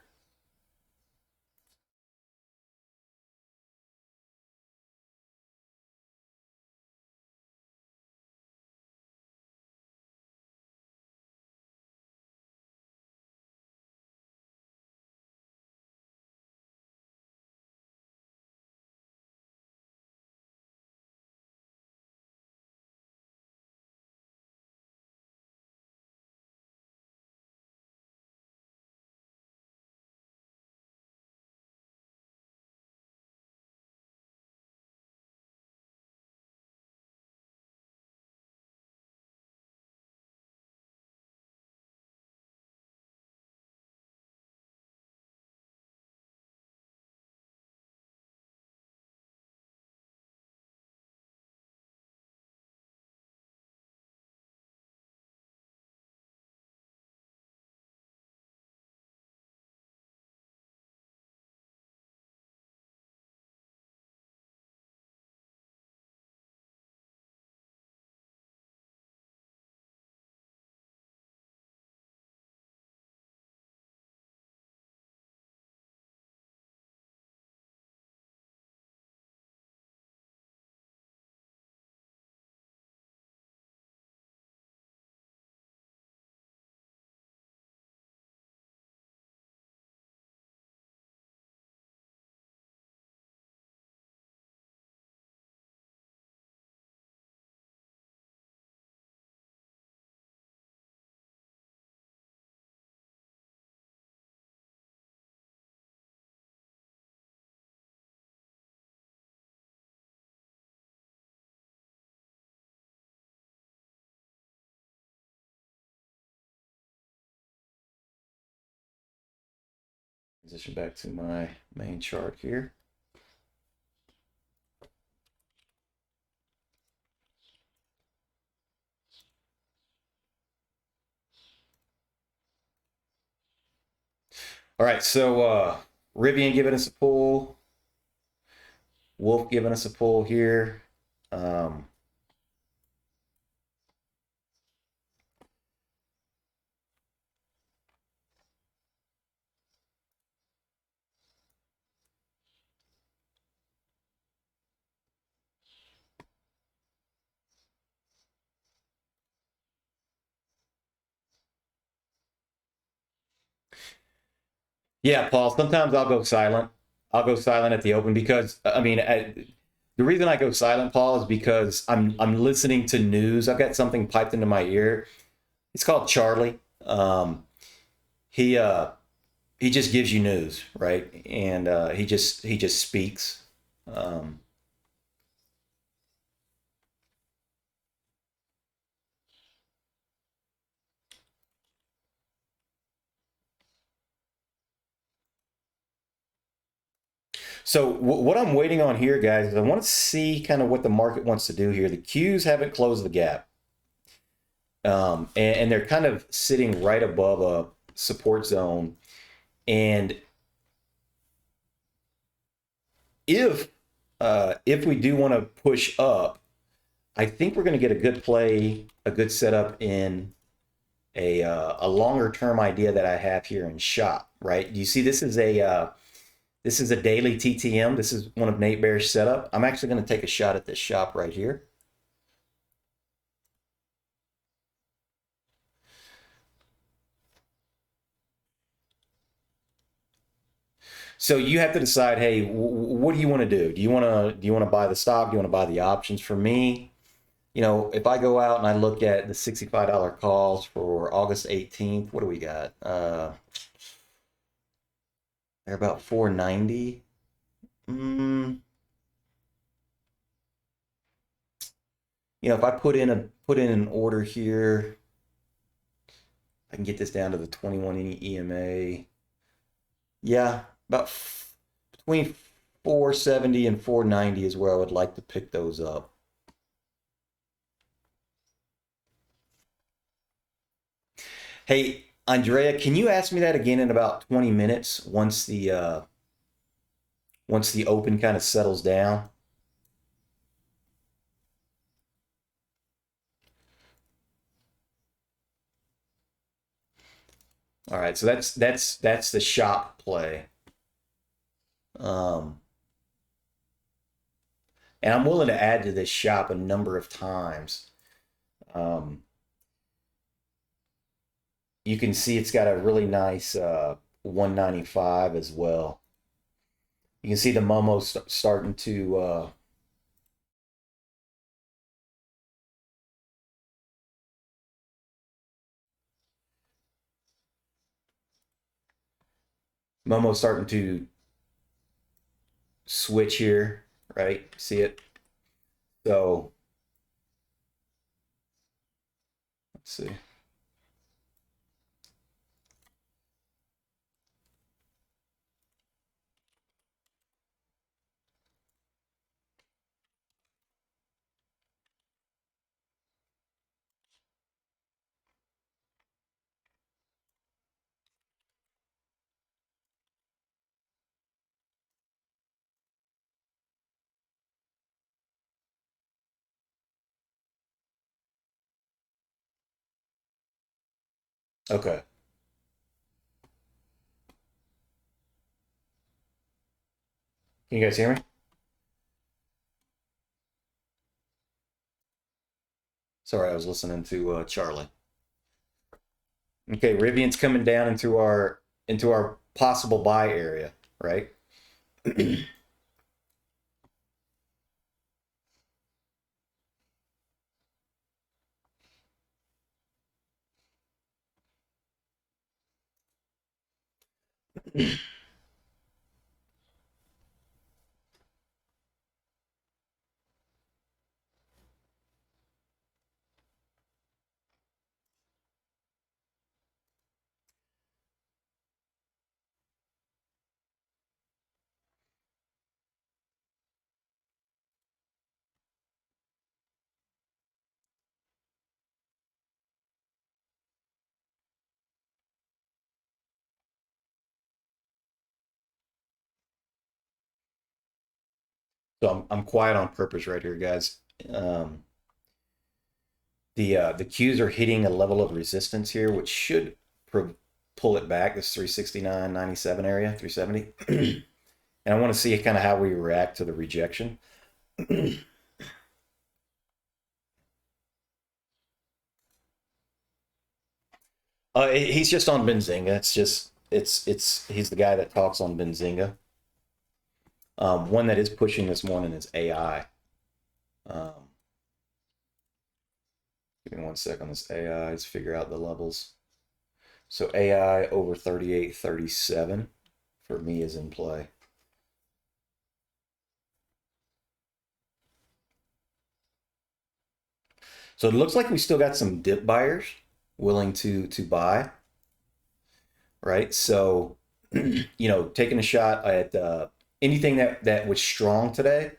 Transition back to my main chart here. All right, so Rivian giving us a pull. Wolf giving us a pull here. Yeah, Paul, sometimes I'll go silent. I'll go silent at the open because the reason I go silent, Paul, is because I'm listening to news. I've got something piped into my ear. It's called Charlie. He he just gives you news, right? And he just speaks. Um, so what I'm waiting on here, guys, is I want to see kind of what the market wants to do here. The Qs haven't closed the gap, and they're kind of sitting right above a support zone. And if if we do want to push up, I think we're going to get a good play, a good setup in a longer term idea that I have here in shop. Right? You see, this is a daily TTM. This is one of Nate Bear's setup. I'm actually going to take a shot at this shop right here. So you have to decide, hey, what do you want to do? Do you want to buy the stock? Do you want to buy the options? For me, if I go out and I look at the $65 calls for August 18th, what do we got? They're about 490. Mm, if I put in an order here, I can get this down to the 21 EMA. Yeah, about between 470 and 490 is where I would like to pick those up. Hey, Andrea, can you ask me that again in about 20 minutes once the open kind of settles down? All right, so that's the shop play. Um, and I'm willing to add to this shop a number of times. Um, you can see it's got a really nice 195 as well. You can see the Momo starting to Momo starting to switch here, right? See it? So let's see. Okay. Can you guys hear me? Sorry, I was listening to Charlie. Okay, Rivian's coming down into our possible buy area, right? So I'm quiet on purpose right here, guys. Um, the Qs are hitting a level of resistance here, which should pull it back. This 369.97 area, 370, and I want to see kind of how we react to the rejection. He's just on Benzinga. It's he's the guy that talks on Benzinga. One that is pushing this morning is AI. Um, give me one sec on this AI. Let's figure out the levels. So AI over 38.37 for me is in play. So it looks like we still got some dip buyers willing to buy, right? So taking a shot at anything that was strong today.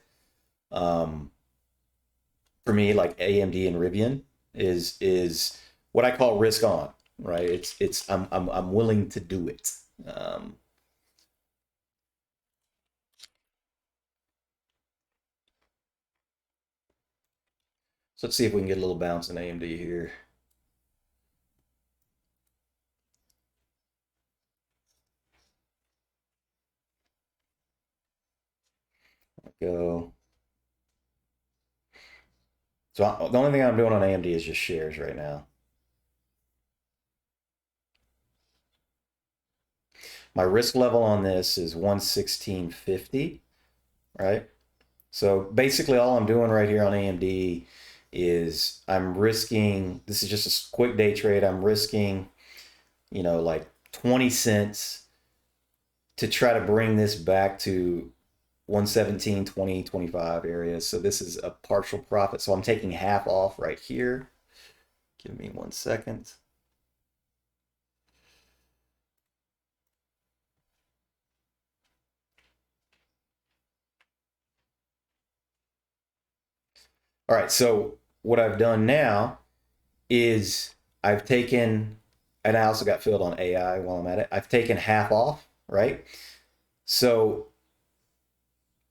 Um, for me, like AMD and Rivian is what I call risk on, right? It's I'm willing to do it. Um, so let's see if we can get a little bounce in AMD here. Go. So the only thing I'm doing on AMD is just shares right now. My risk level on this is 116.50, right? So basically all I'm doing right here on AMD is I'm risking, this is just a quick day trade. I'm risking, like 20 cents to try to bring this back to 117, 20, 25 areas. So this is a partial profit. So I'm taking half off right here. Give me one second. All right, so what I've done now is I've taken, and I also got filled on AI while I'm at it. I've taken half off, right? So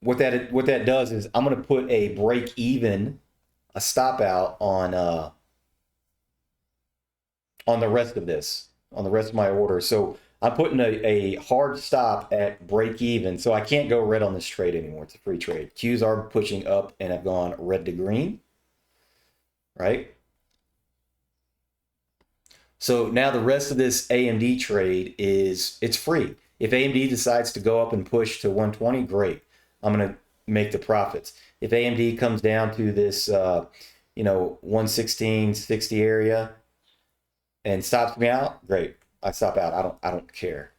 what that does is I'm going to put a break even, a stop out on the rest of this. on the rest of my order. So I'm putting a hard stop at break even. So I can't go red on this trade anymore. It's a free trade. Qs are pushing up and have gone red to green, right? So now the rest of this AMD trade it's free. If AMD decides to go up and push to 120, great. I'm going to make the profits. If AMD comes down to this, 116.60 area and stops me out, great. I stop out. I don't care.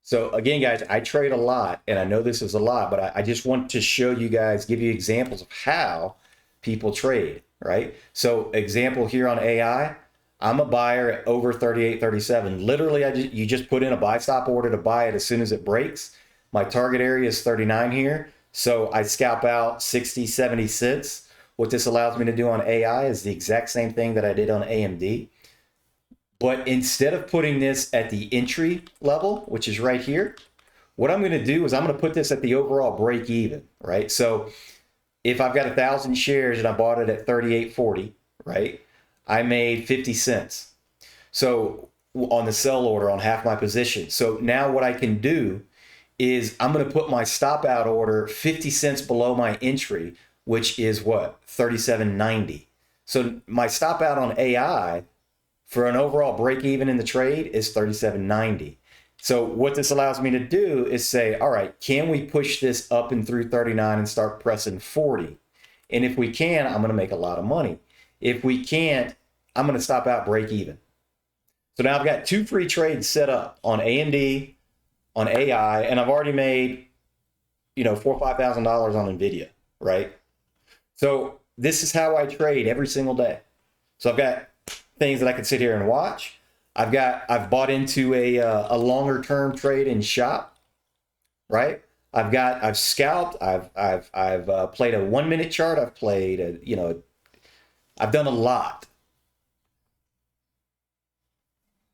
So again, guys, I trade a lot, and I know this is a lot, but I just want to show you guys, give you examples of how people trade, right? So example here on AI, I'm a buyer at over 38, 37. Literally, you just put in a buy stop order to buy it as soon as it breaks. My target area is 39 here. So I scalp out 60, 70 cents. What this allows me to do on AI is the exact same thing that I did on AMD. But instead of putting this at the entry level, which is right here, what I'm going to do is I'm going to put this at the overall break even, right? So if I've got 1,000 shares and I bought it at 38.40, right? I made 50 cents. So on the sell order on half my position. So now what I can do is I'm going to put my stop out order 50 cents below my entry, which is what? 37.90. So my stop out on AI for an overall break even in the trade is 37.90. So what this allows me to do is say, all right, can we push this up and through 39 and start pressing 40? And if we can, I'm going to make a lot of money. If we can't, I'm going to stop out break even. So now I've got 2 free trades set up on AMD, on AI, and I've already made, $4,000 or $5,000 on NVIDIA, right? So this is how I trade every single day. So I've got things that I can sit here and watch. I've bought into a longer term trade in shop, right? I've scalped. I've played a 1 minute chart. I've played I've done a lot.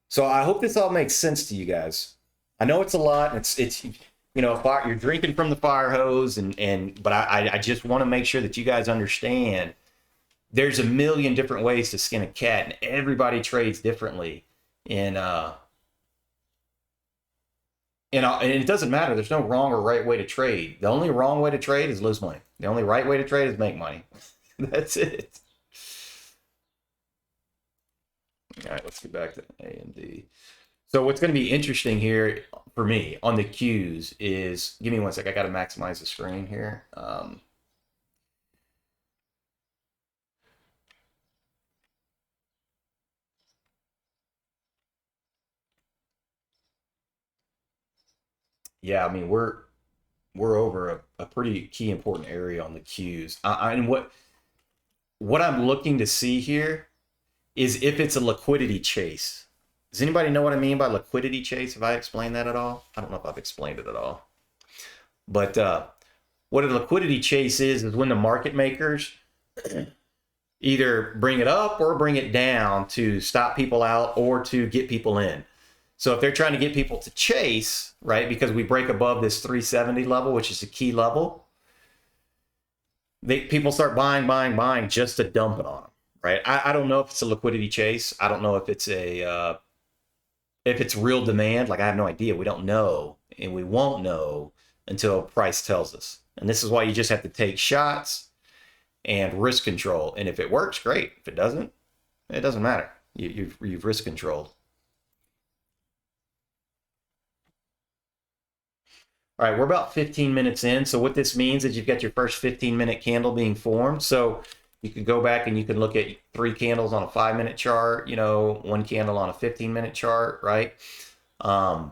So I hope this all makes sense to you guys. I know it's a lot. It's you're drinking from the fire hose, but I just want to make sure that you guys understand there's a million different ways to skin a cat, and everybody trades differently. And it doesn't matter. There's no wrong or right way to trade. The only wrong way to trade is lose money. The only right way to trade is make money. That's it. All right, let's get back to AMD. So what's going to be interesting here for me on the Qs is, give me one sec. I got to maximize the screen here. Yeah, I mean we're over a pretty key important area on the Qs. And what I'm looking to see here is if it's a liquidity chase. Does anybody know what I mean by liquidity chase? Have I explained that at all? I don't know if I've explained it at all. But what a liquidity chase is when the market makers either bring it up or bring it down to stop people out or to get people in. So if they're trying to get people to chase, right, because we break above this 370 level, which is a key level, people start buying just to dump it on them, right? I don't know if it's a liquidity chase. I don't know if it's if it's real demand. Like, I have no idea. We don't know, and we won't know until price tells us. And this is why you just have to take shots and risk control. And if it works, great. If it doesn't matter. You've risk controlled. All right, we're about 15 minutes in. So what this means is you've got your first 15-minute candle being formed. So you can go back and you can look at 3 candles on a 5-minute chart, 1 candle on a 15-minute chart, right? Now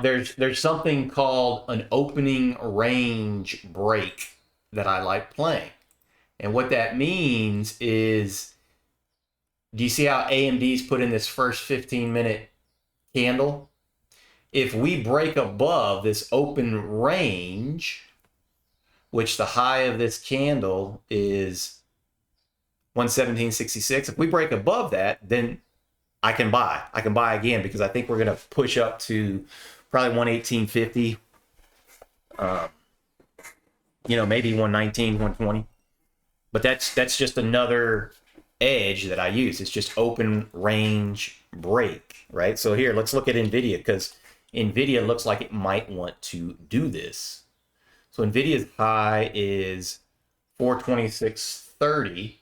there's something called an opening range break that I like playing. And what that means is, do you see how AMD's put in this first 15-minute candle? If we break above this open range, which the high of this candle is 117.66, if we break above that, then I can buy. I can buy again because I think we're going to push up to probably 118.50, maybe 119, 120. But that's just another edge that I use. It's just open range break, right? So here, let's look at NVIDIA, because NVIDIA looks like it might want to do this. So NVIDIA's high is 426.30.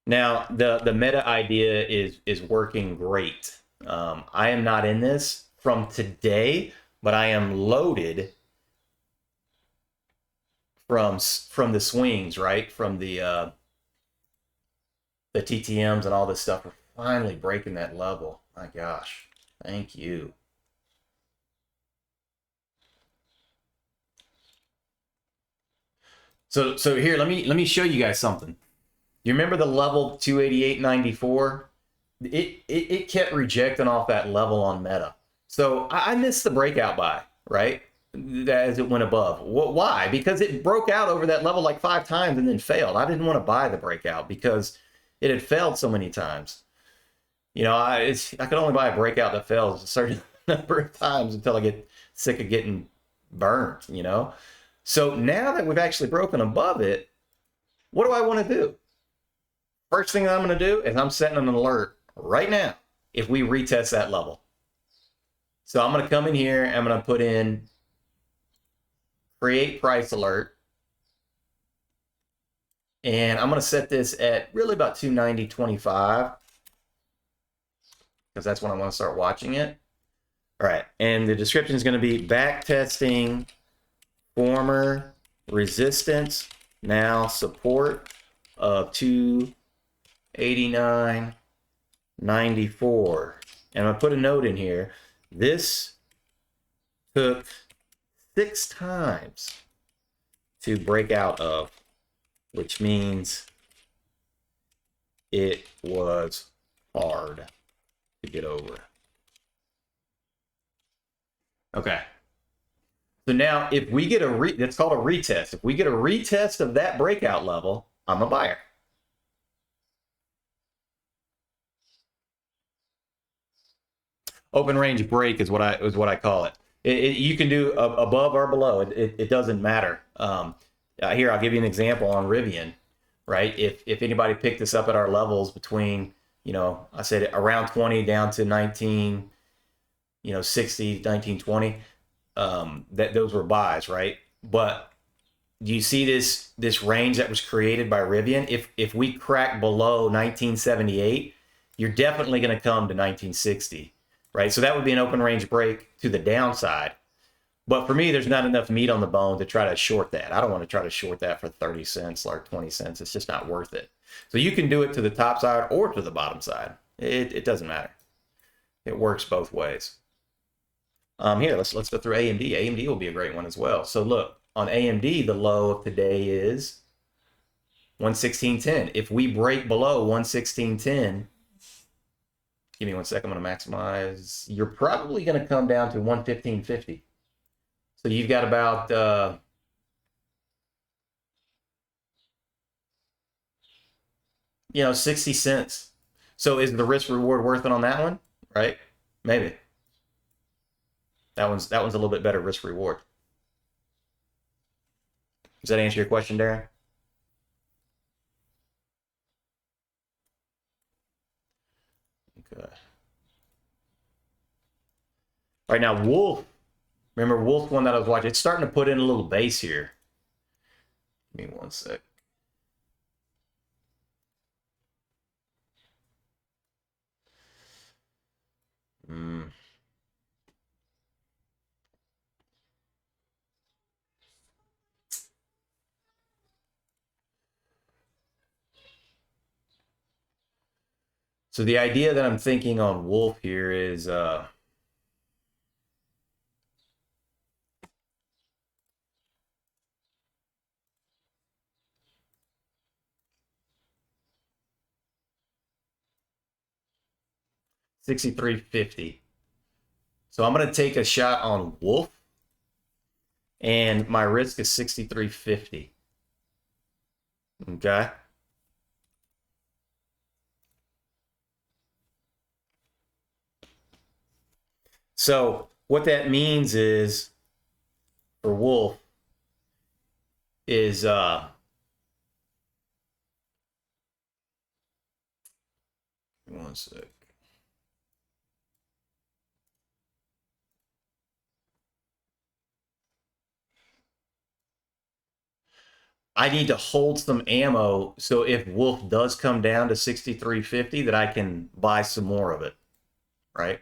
Now, the meta idea is working great. I am not in this from today, but I am loaded from the swings, right? From the TTMs and all this stuff. We're finally breaking that level. My gosh, thank you. So here, let me show you guys something. You remember the level 288.94? It kept rejecting off that level on Meta. So I missed the breakout buy, right? As it went above. Why? Because it broke out over that level like 5 times and then failed. I didn't want to buy the breakout because it had failed so many times. You know, I could only buy a breakout that fails a certain number of times until I get sick of getting burned, you know? So now that we've actually broken above it, what do I want to do? First thing I'm going to do is I'm setting an alert right now if we retest that level. So I'm going to come in here, I'm going to put in create price alert. And I'm going to set this at really about 290.25 because that's when I want to start watching it. All right. And the description is going to be back testing former resistance, now support of 289.94. And I'm going to put a note in here. This took 6 times to break out of, which means it was hard to get over. Okay. So now if we get that's called a retest. If we get a retest of that breakout level, I'm a buyer. Open range break is what I call it. You can do above or below. It doesn't matter. Here, I'll give you an example on Rivian, right? If anybody picked this up at our levels between, you know, I said around 20 down to 19, you know, 60, 1920, that those were buys, right? But do you see this range that was created by Rivian? If we crack below 1978, you're definitely going to come to 1960, right? So that would be an open range break to the downside. But for me, there's not enough meat on the bone to try to short that. I don't want to try to short that for 30 cents or 20 cents. It's just not worth it. So you can do it to the top side or to the bottom side. It doesn't matter. It works both ways. Here, let's go through AMD. AMD will be a great one as well. So look, on AMD, the low of today is 116.10. If we break below 116.10, give me 1 second, I'm going to maximize. You're probably going to come down to 115.50. So you've got about 60 cents. So is the risk reward worth it on that one? Right? Maybe. That one's a little bit better risk reward. Does that answer your question, Darren? Okay. All right, now Wolf. Remember Wolf, one that I was watching? It's starting to put in a little base here. Give me 1 sec. So the idea that I'm thinking on Wolf here is 63.50. So I'm going to take a shot on Wolf, and my risk is 63.50. Okay. So what that means is for Wolf is one sec. I need to hold some ammo so if Wolf does come down to 63.50 that I can buy some more of it, right?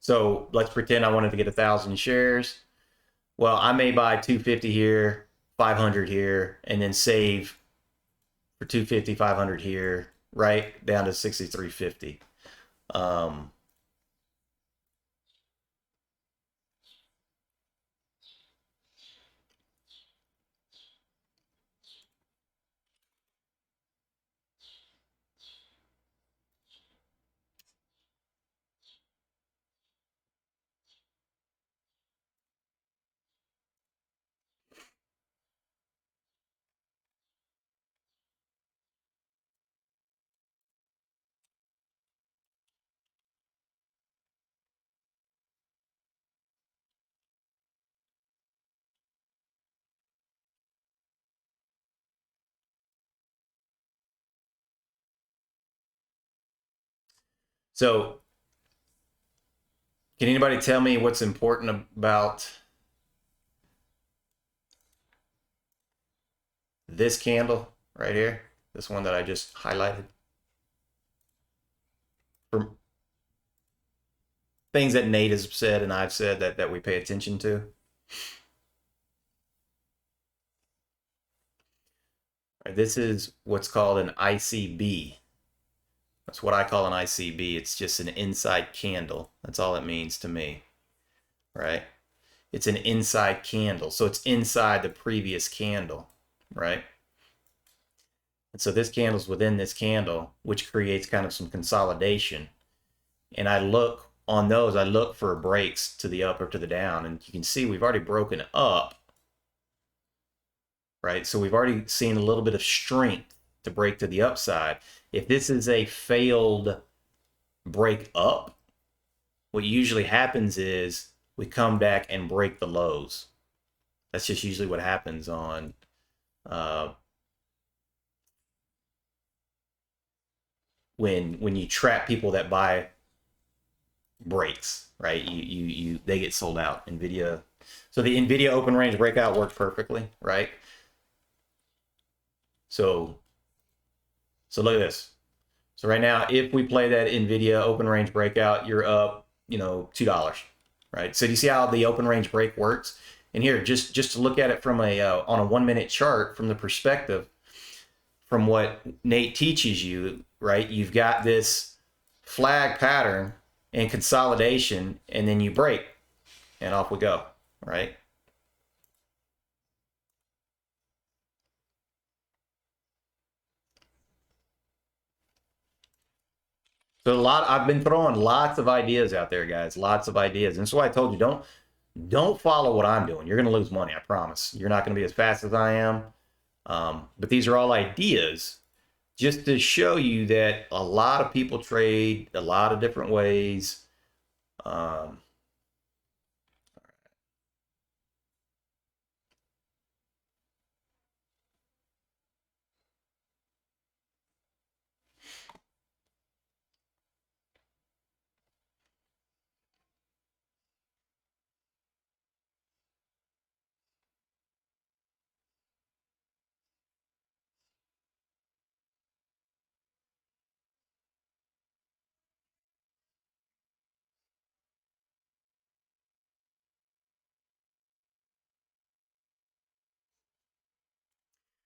So let's pretend I wanted to get 1,000 shares. Well, I may buy 250 here, 500 here, and then save for 250, 500 here, right down to 63.50. Um, so can anybody tell me what's important about this candle right here? This one that I just highlighted? For things that Nate has said and I've said that we pay attention to. Right, this is what's called an ICB. That's what I call an ICB. It's just an inside candle. That's all it means to me, right? It's an inside candle. So it's inside the previous candle, right? And so this candle's within this candle, which creates kind of some consolidation. And I look on those, I look for breaks to the up or to the down. And you can see we've already broken up, right? So we've already seen a little bit of strength to break to the upside. If this is a failed break up, what usually happens is we come back and break the lows. That's just usually what happens on when you trap people that buy breaks, right? You they get sold out. Nvidia, so the Nvidia open range breakout worked perfectly, right? So look at this. So right now, if we play that Nvidia open range breakout, you're up, $2, right? So do you see how the open range break works? And here, just to look at it from on a 1 minute chart from the perspective from what Nate teaches you, right? You've got this flag pattern and consolidation, and then you break, and off we go, right? So I've been throwing lots of ideas out there, guys, lots of ideas. And that's why I told you, don't follow what I'm doing. You're going to lose money, I promise. You're not going to be as fast as I am. But these are all ideas just to show you that a lot of people trade a lot of different ways. Um,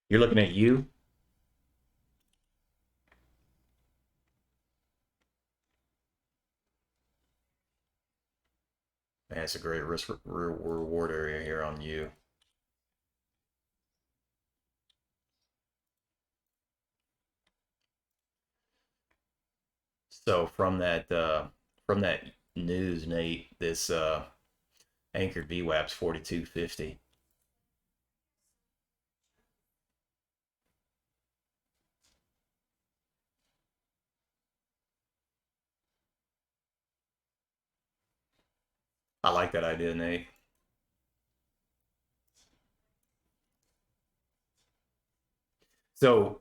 you're looking at you. Man, it's a great risk reward area here on you. So from that news, Nate, this anchored VWAP's 42.50. I like that idea, Nate. So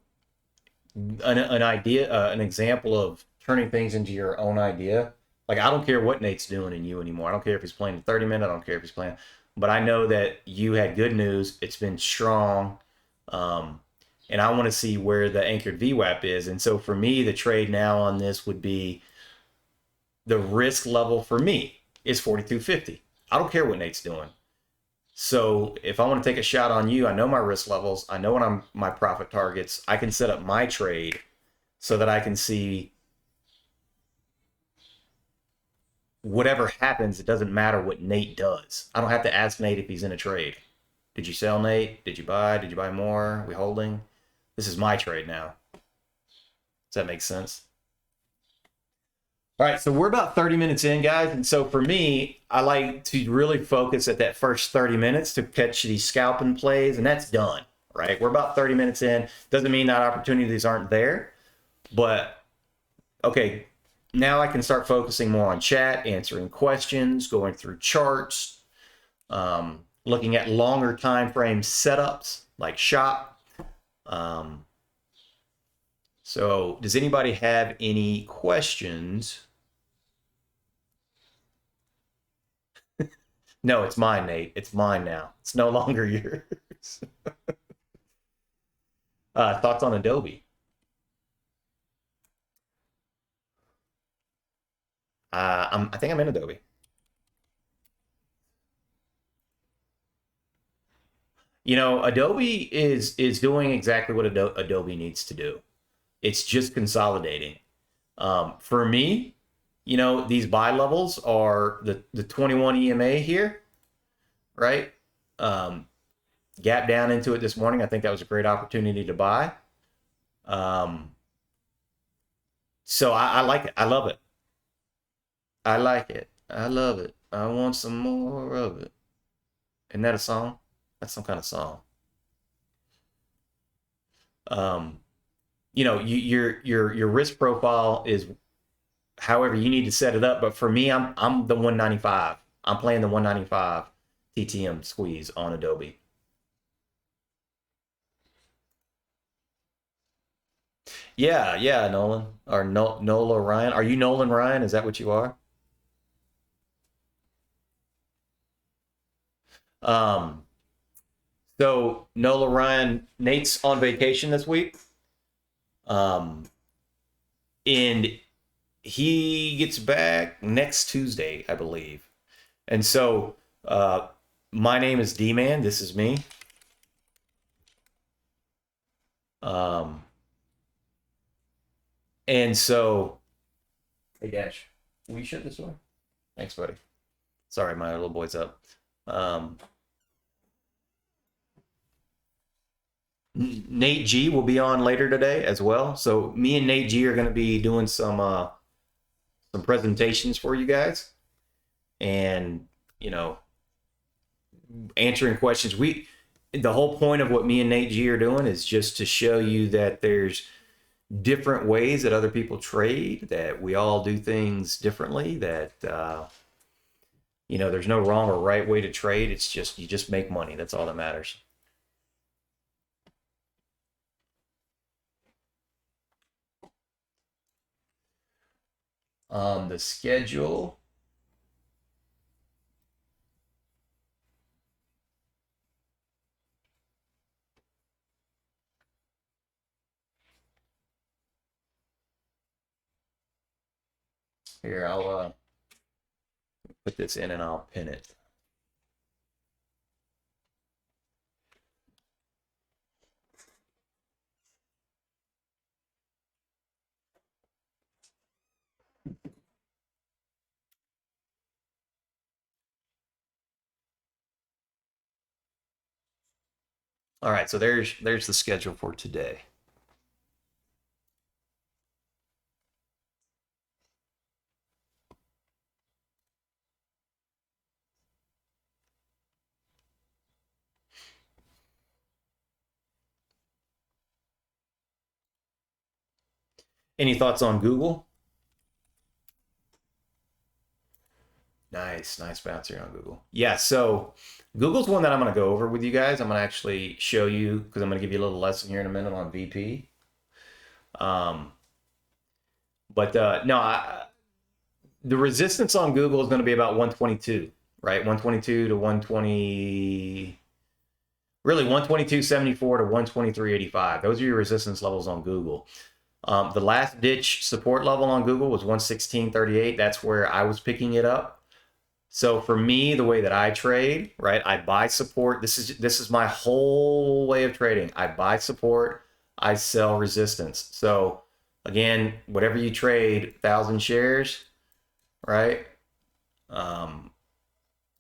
an idea, an example of turning things into your own idea. Like I don't care what Nate's doing in you anymore. I don't care if he's playing in 30 minutes. I don't care if he's playing, but I know that you had good news. It's been strong, um, and I want to see where the anchored VWAP is. And so for me, the trade now on this would be the risk level for me is 42.50. I don't care what Nate's doing. So if I want to take a shot on you, I know my risk levels. I know what I'm my profit targets. I can set up my trade so that I can see whatever happens. It doesn't matter what Nate does. I don't have to ask Nate if he's in a trade. Did you sell, Nate? Did you buy? Did you buy more? Are we holding? This is my trade now. Does that make sense? All right, so we're about 30 minutes in, guys. And so for me, I like to really focus at that first 30 minutes to catch these scalping plays, and that's done, right? We're about 30 minutes in. Doesn't mean that opportunities aren't there, but okay, now I can start focusing more on chat, answering questions, going through charts, looking at longer time frame setups like shop. Um, so does anybody have any questions? No, it's mine, Nate. It's mine now. It's no longer yours. Thoughts on Adobe? I think I'm in Adobe. You know, Adobe is doing exactly what Adobe needs to do. It's just consolidating. For me, you know, these buy levels are the 21 EMA here, right? Um, Gap down into it this morning. I think that was a great opportunity to buy. Um, so I like it. I love it. I like it. I love it. I want some more of it. Isn't that a song? That's some kind of song. Um, you know, your risk profile is however you need to set it up. But for me, I'm the 195. I'm playing the 195 TTM squeeze on Adobe. Yeah, yeah, Nolan or Nola Ryan. Are you Nolan Ryan? Is that what you are? Um, so Nola Ryan, Nate's on vacation this week. Um, and he gets back next Tuesday, I believe. And so, my name is D Man. This is me. Um, and so, hey Dash, will you shut this door? Thanks, buddy. Sorry, my little boy's up. Um, Nate G will be on later today as well. So me and Nate G are going to be doing some presentations for you guys, and you know, answering questions. The whole point of what me and Nate G are doing is just to show you that there's different ways that other people trade, that we all do things differently, that you know, there's no wrong or right way to trade. It's just you just make money. That's all that matters. The schedule. Here, I'll put this in and I'll pin it. All right, so there's the schedule for today. Any thoughts on Google? Nice, nice bounce here on Google. Yeah, so Google's one that I'm going to go over with you guys. I'm going to actually show you because I'm going to give you a little lesson here in a minute on VP. Um, but no, the resistance on Google is going to be about 122, right? 122 to 120, really 122.74 to 123.85. Those are your resistance levels on Google. The last ditch support level on Google was 116.38. That's where I was picking it up. So for me, the way that I trade, right, I buy support. This is my whole way of trading. I buy support, I sell resistance. So again, whatever you trade, 1,000 shares, right?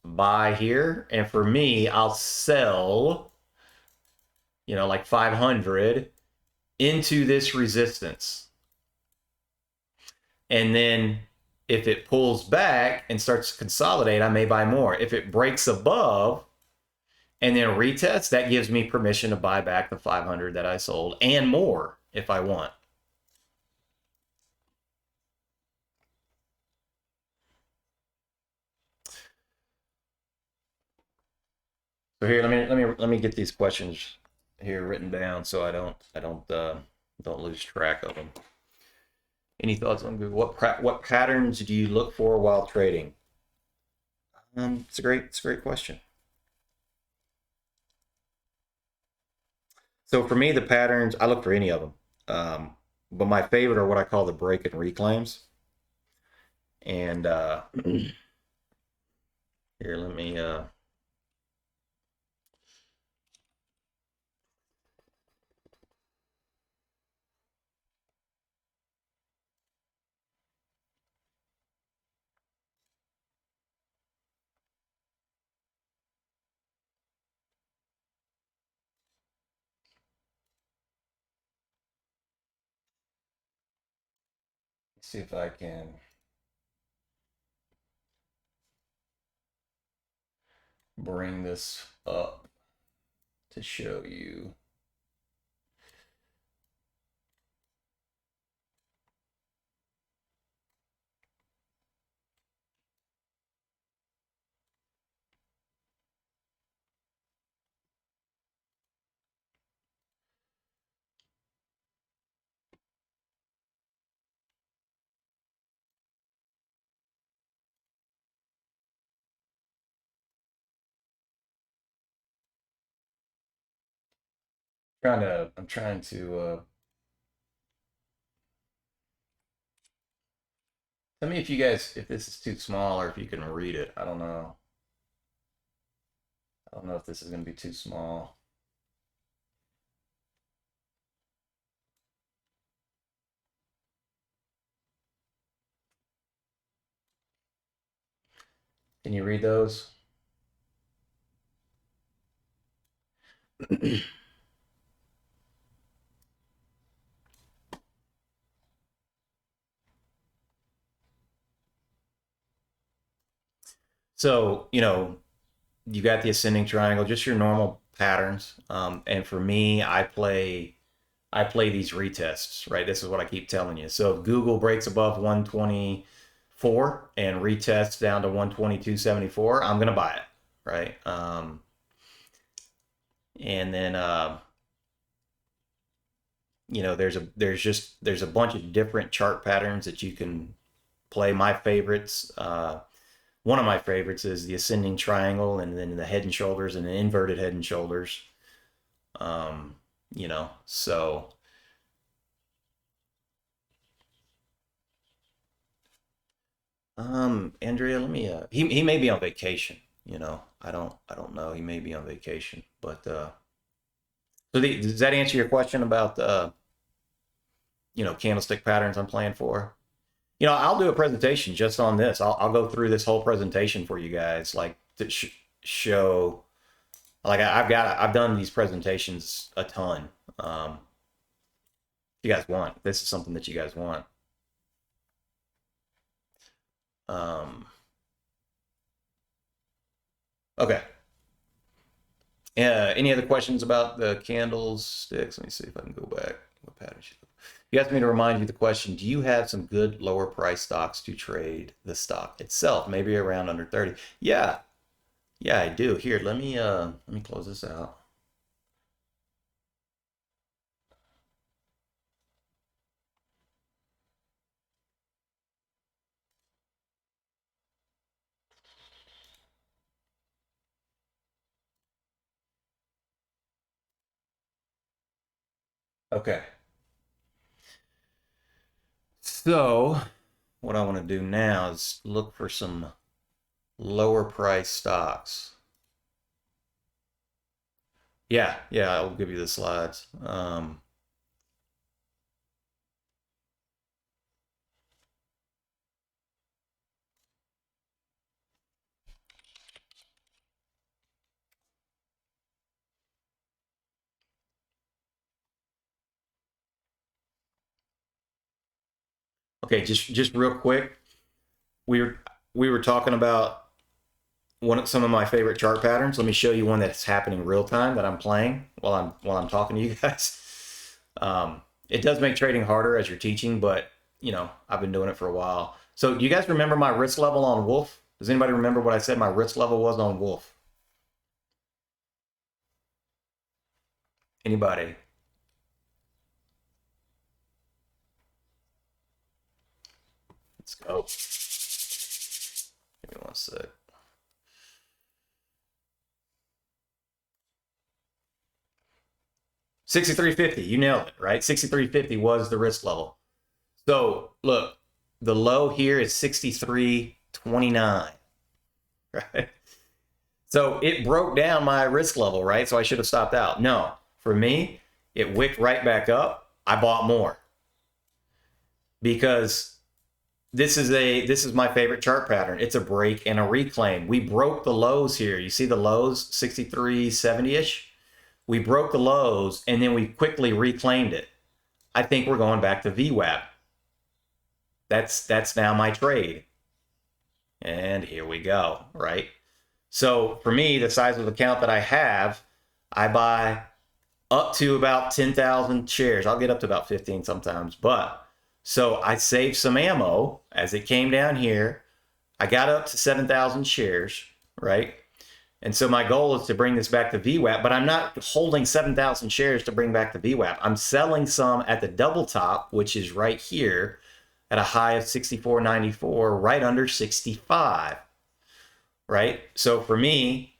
Buy here, and for me, I'll sell, like 500 into this resistance, and then if it pulls back and starts to consolidate, I may buy more. If it breaks above and then retests, that gives me permission to buy back the 500 that I sold and more if I want. So here, let me get these questions here written down so I don't lose track of them. Any thoughts on Google? What patterns do you look for while trading? It's a great question. So for me, the patterns, I look for any of them. But my favorite are what I call the break and reclaims. And here, let me see if I can bring this up to show you. I'm trying to tell me if this is too small or if you can read it. I don't know. I don't know if this is going to be too small. Can you read those? So, you got the ascending triangle, just your normal patterns. And for me, I play these retests, right? This is what I keep telling you. So if Google breaks above 124 and retests down to 122.74, I'm gonna buy it, right? And then there's a bunch of different chart patterns that you can play. My favorites, one of my favorites is the ascending triangle, and then the head and shoulders and the inverted head and shoulders. So Andrea, let me he may be on vacation, I don't know. He may be on vacation. But does that answer your question about candlestick patterns I'm playing for? I'll do a presentation just on this. I'll go through this whole presentation for you guys, like to show, like I've done these presentations a ton. If you guys want, this is something that you guys want. Okay. Any other questions about the candlesticks? Let me see if I can go back. What pattern should You asked me to remind you the question, do you have some good lower price stocks to trade the stock itself? Maybe around under 30. Yeah. Yeah, I do. Here, let me close this out. Okay. So, what I want to do now is look for some lower price stocks. Yeah, yeah, I'll give you the slides. Okay, just real quick, we were we were talking about some of my favorite chart patterns. Let me show you one that's happening real time that I'm playing while I'm talking to you guys. It does make trading harder as you're teaching, but I've been doing it for a while. So do you guys remember my risk level on Wolf? Does anybody remember what I said my risk level was on Wolf? Anybody? Let's go. Give me one sec. 6350, you nailed it, right? 6350 was the risk level. So look, the low here is 6329, right? So it broke down my risk level, right? So I should have stopped out. No, for me, it wicked right back up. I bought more because this is my favorite chart pattern. It's a break and a reclaim. We broke the lows here. You see the lows, 63.70-ish? We broke the lows and then we quickly reclaimed it. I think we're going back to VWAP. That's now my trade. And here we go, right? So for me, the size of the account that I have, I buy up to about 10,000 shares. I'll get up to about 15 sometimes, but so I saved some ammo as it came down here. I got up to 7,000 shares, right? And so my goal is to bring this back to VWAP, but I'm not holding 7,000 shares to bring back to VWAP. I'm selling some at the double top, which is right here at a high of 64.94, right under 65, right? So for me,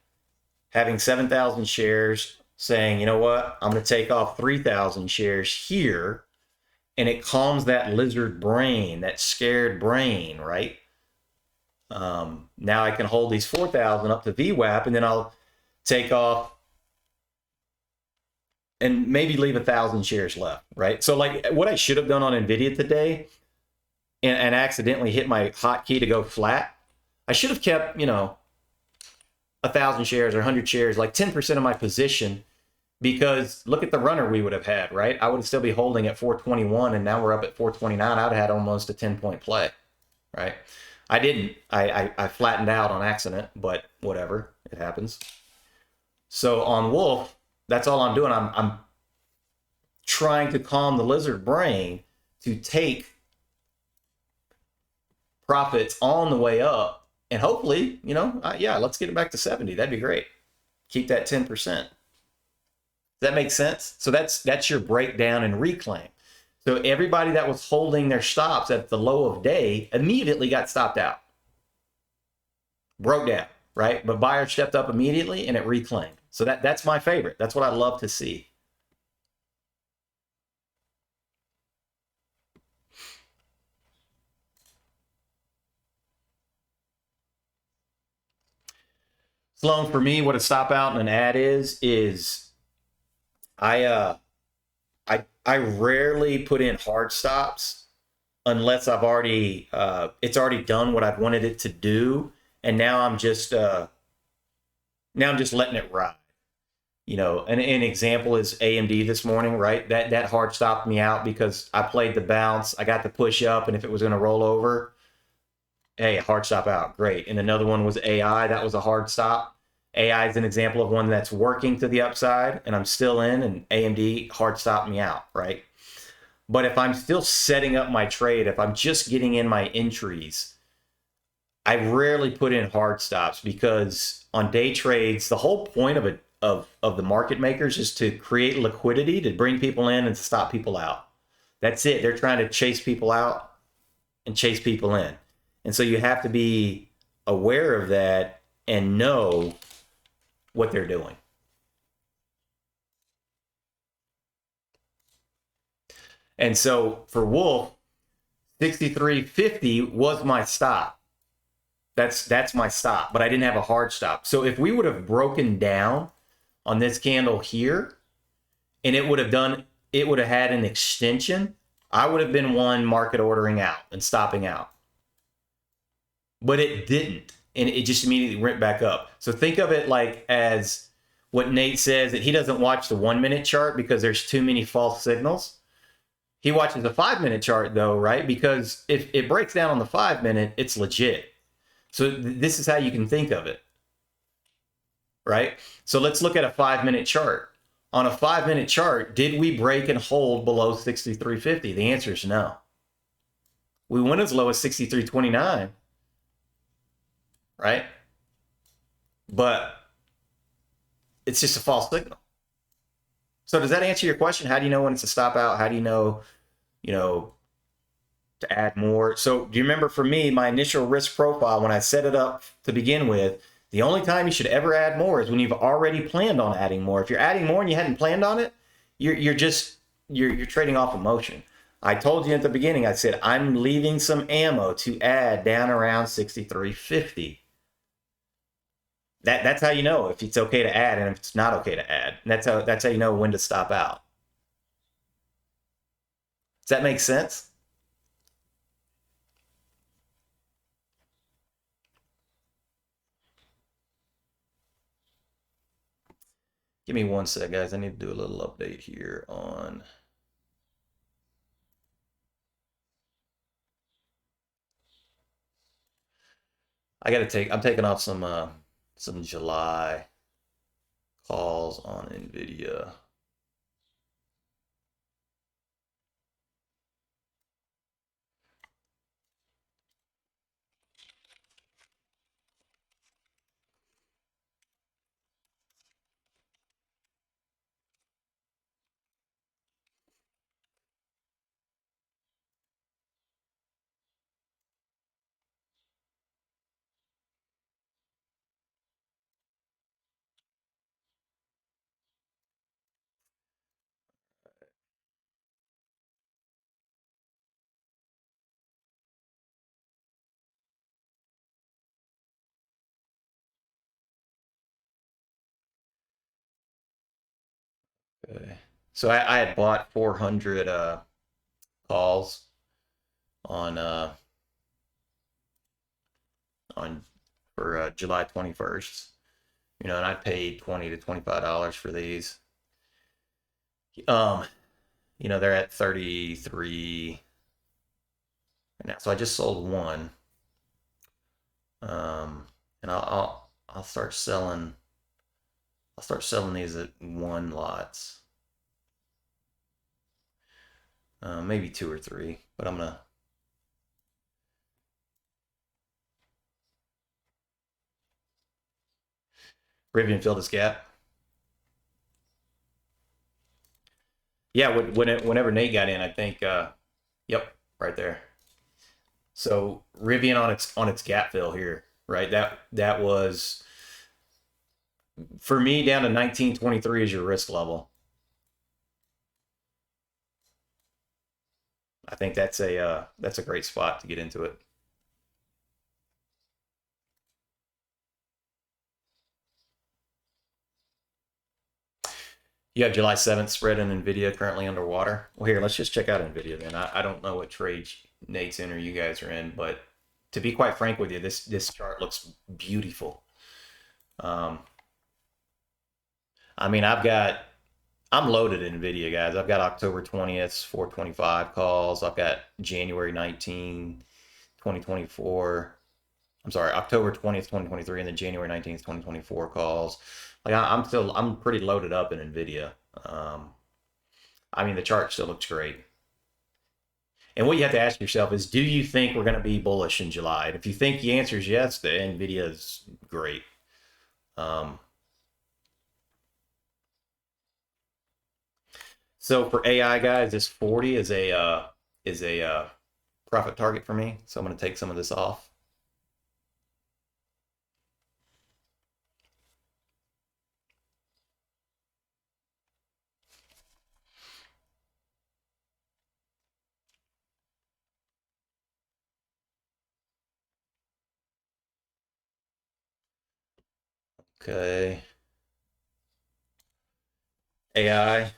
having 7,000 shares, saying, you know what, I'm going to take off 3,000 shares here, and it calms that lizard brain, that scared brain, right? Now I can hold these 4,000 up to VWAP, and then I'll take off and maybe leave 1,000 shares left, right? So like what I should have done on NVIDIA today and accidentally hit my hotkey to go flat, I should have kept, 1,000 shares or 100 shares, like 10% of my position, because look at the runner we would have had, right? I would still be holding at 421, and now we're up at 429. I'd have had almost a 10-point play, right? I didn't. I flattened out on accident, but whatever, it happens. So on Wolf, that's all I'm doing. I'm trying to calm the lizard brain to take profits on the way up, and hopefully, yeah, let's get it back to 70. That'd be great. Keep that 10%. Does that make sense? So that's your breakdown and reclaim. So everybody that was holding their stops at the low of day immediately got stopped out. Broke down, right? But buyer stepped up immediately and it reclaimed. So that's my favorite. That's what I love to see. Sloan, for me, what a stop out and an ad is I rarely put in hard stops unless I've already it's already done what I've wanted it to do, and now I'm just letting it ride. An example is AMD this morning, right? That hard stopped me out because I played the bounce, I got the push up, and if it was going to roll over, hey, hard stop out, great. And another one was AI, that was a hard stop. AI is an example of one that's working to the upside, and I'm still in, and AMD hard stopped me out, right? But if I'm still setting up my trade, if I'm just getting in my entries, I rarely put in hard stops, because on day trades, the whole point of it of the market makers is to create liquidity, to bring people in and to stop people out. That's it. They're trying to chase people out and chase people in. And so you have to be aware of that and know what they're doing. And so for Wolf, 63.50 was my stop. That's my stop, but I didn't have a hard stop. So if we would have broken down on this candle here, and it would have had an extension, I would have been one market ordering out and stopping out. But it didn't, and it just immediately went back up. So think of it like as what Nate says, that he doesn't watch the 1 minute chart because there's too many false signals. He watches the 5 minute chart though, right? Because if it breaks down on the 5 minute, it's legit. So this is how you can think of it, right? So let's look at a 5 minute chart. On a 5 minute chart, did we break and hold below 63.50? The answer is no. We went as low as 63.29, right? But it's just a false signal. So does that answer your question? How do you know when it's a stop out? How do you know, to add more? So do you remember, for me, my initial risk profile, when I set it up to begin with, the only time you should ever add more is when you've already planned on adding more. If you're adding more and you hadn't planned on it, you're trading off emotion. I told you at the beginning, I said, I'm leaving some ammo to add down around 63.50. That's how you know if it's okay to add and if it's not okay to add. And that's how you know when to stop out. Does that make sense? Give me one sec, guys. I need to do a little update here on. I'm taking off some July calls on NVIDIA. Okay. So I had bought 400 calls on for July 21st. And I paid $20 to $25 for these. They're at 33 now. So I just sold one. And I'll start selling. I'll start selling these at one lots. Maybe two or three, but I'm gonna. Rivian filled this gap. Yeah, whenever Nate got in, I think. Yep, right there. So Rivian on its gap fill here, right? That was, for me, down to 1923 is your risk level. I think that's a great spot to get into it. You have July 7th spread in NVIDIA currently underwater. Well, here, let's just check out NVIDIA then. I don't know what trade Nate's in or you guys are in, but to be quite frank with you, this chart looks beautiful. I mean, I'm loaded in NVIDIA, guys. I've got October 20th, 425 calls. I've got January 19, 2024. I'm sorry, October 20th, 2023, and then January 19th, 2024 calls. Like I'm pretty loaded up in NVIDIA. I mean, the chart still looks great. And what you have to ask yourself is, do you think we're going to be bullish in July? And if you think the answer is yes, the NVIDIA is great. So for AI guys, this 40 is a profit target for me. So I'm going to take some of this off. Okay. AI.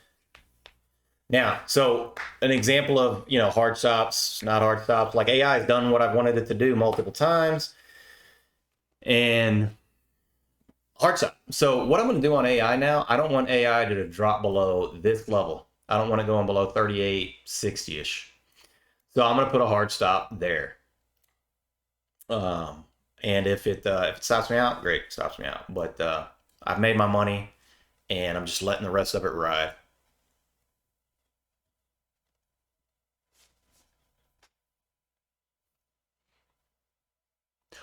Now, so an example of, hard stops, not hard stops, like AI has done what I've wanted it to do multiple times. And hard stop. So what I'm going to do on AI now, I don't want AI to drop below this level. I don't want it going below 38.60-ish. So I'm going to put a hard stop there. And if it stops me out, great, it stops me out. But I've made my money, and I'm just letting the rest of it ride.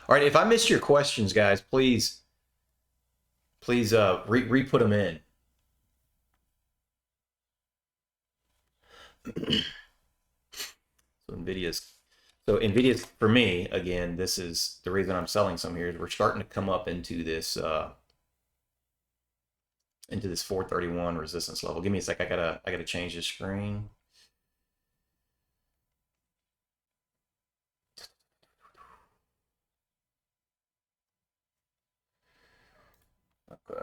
All right, if I missed your questions, guys, please re-put them in. So NVIDIA's for me, again, this is the reason I'm selling some here, is we're starting to come up into this 431 resistance level. Give me a sec. I gotta change the screen. Okay.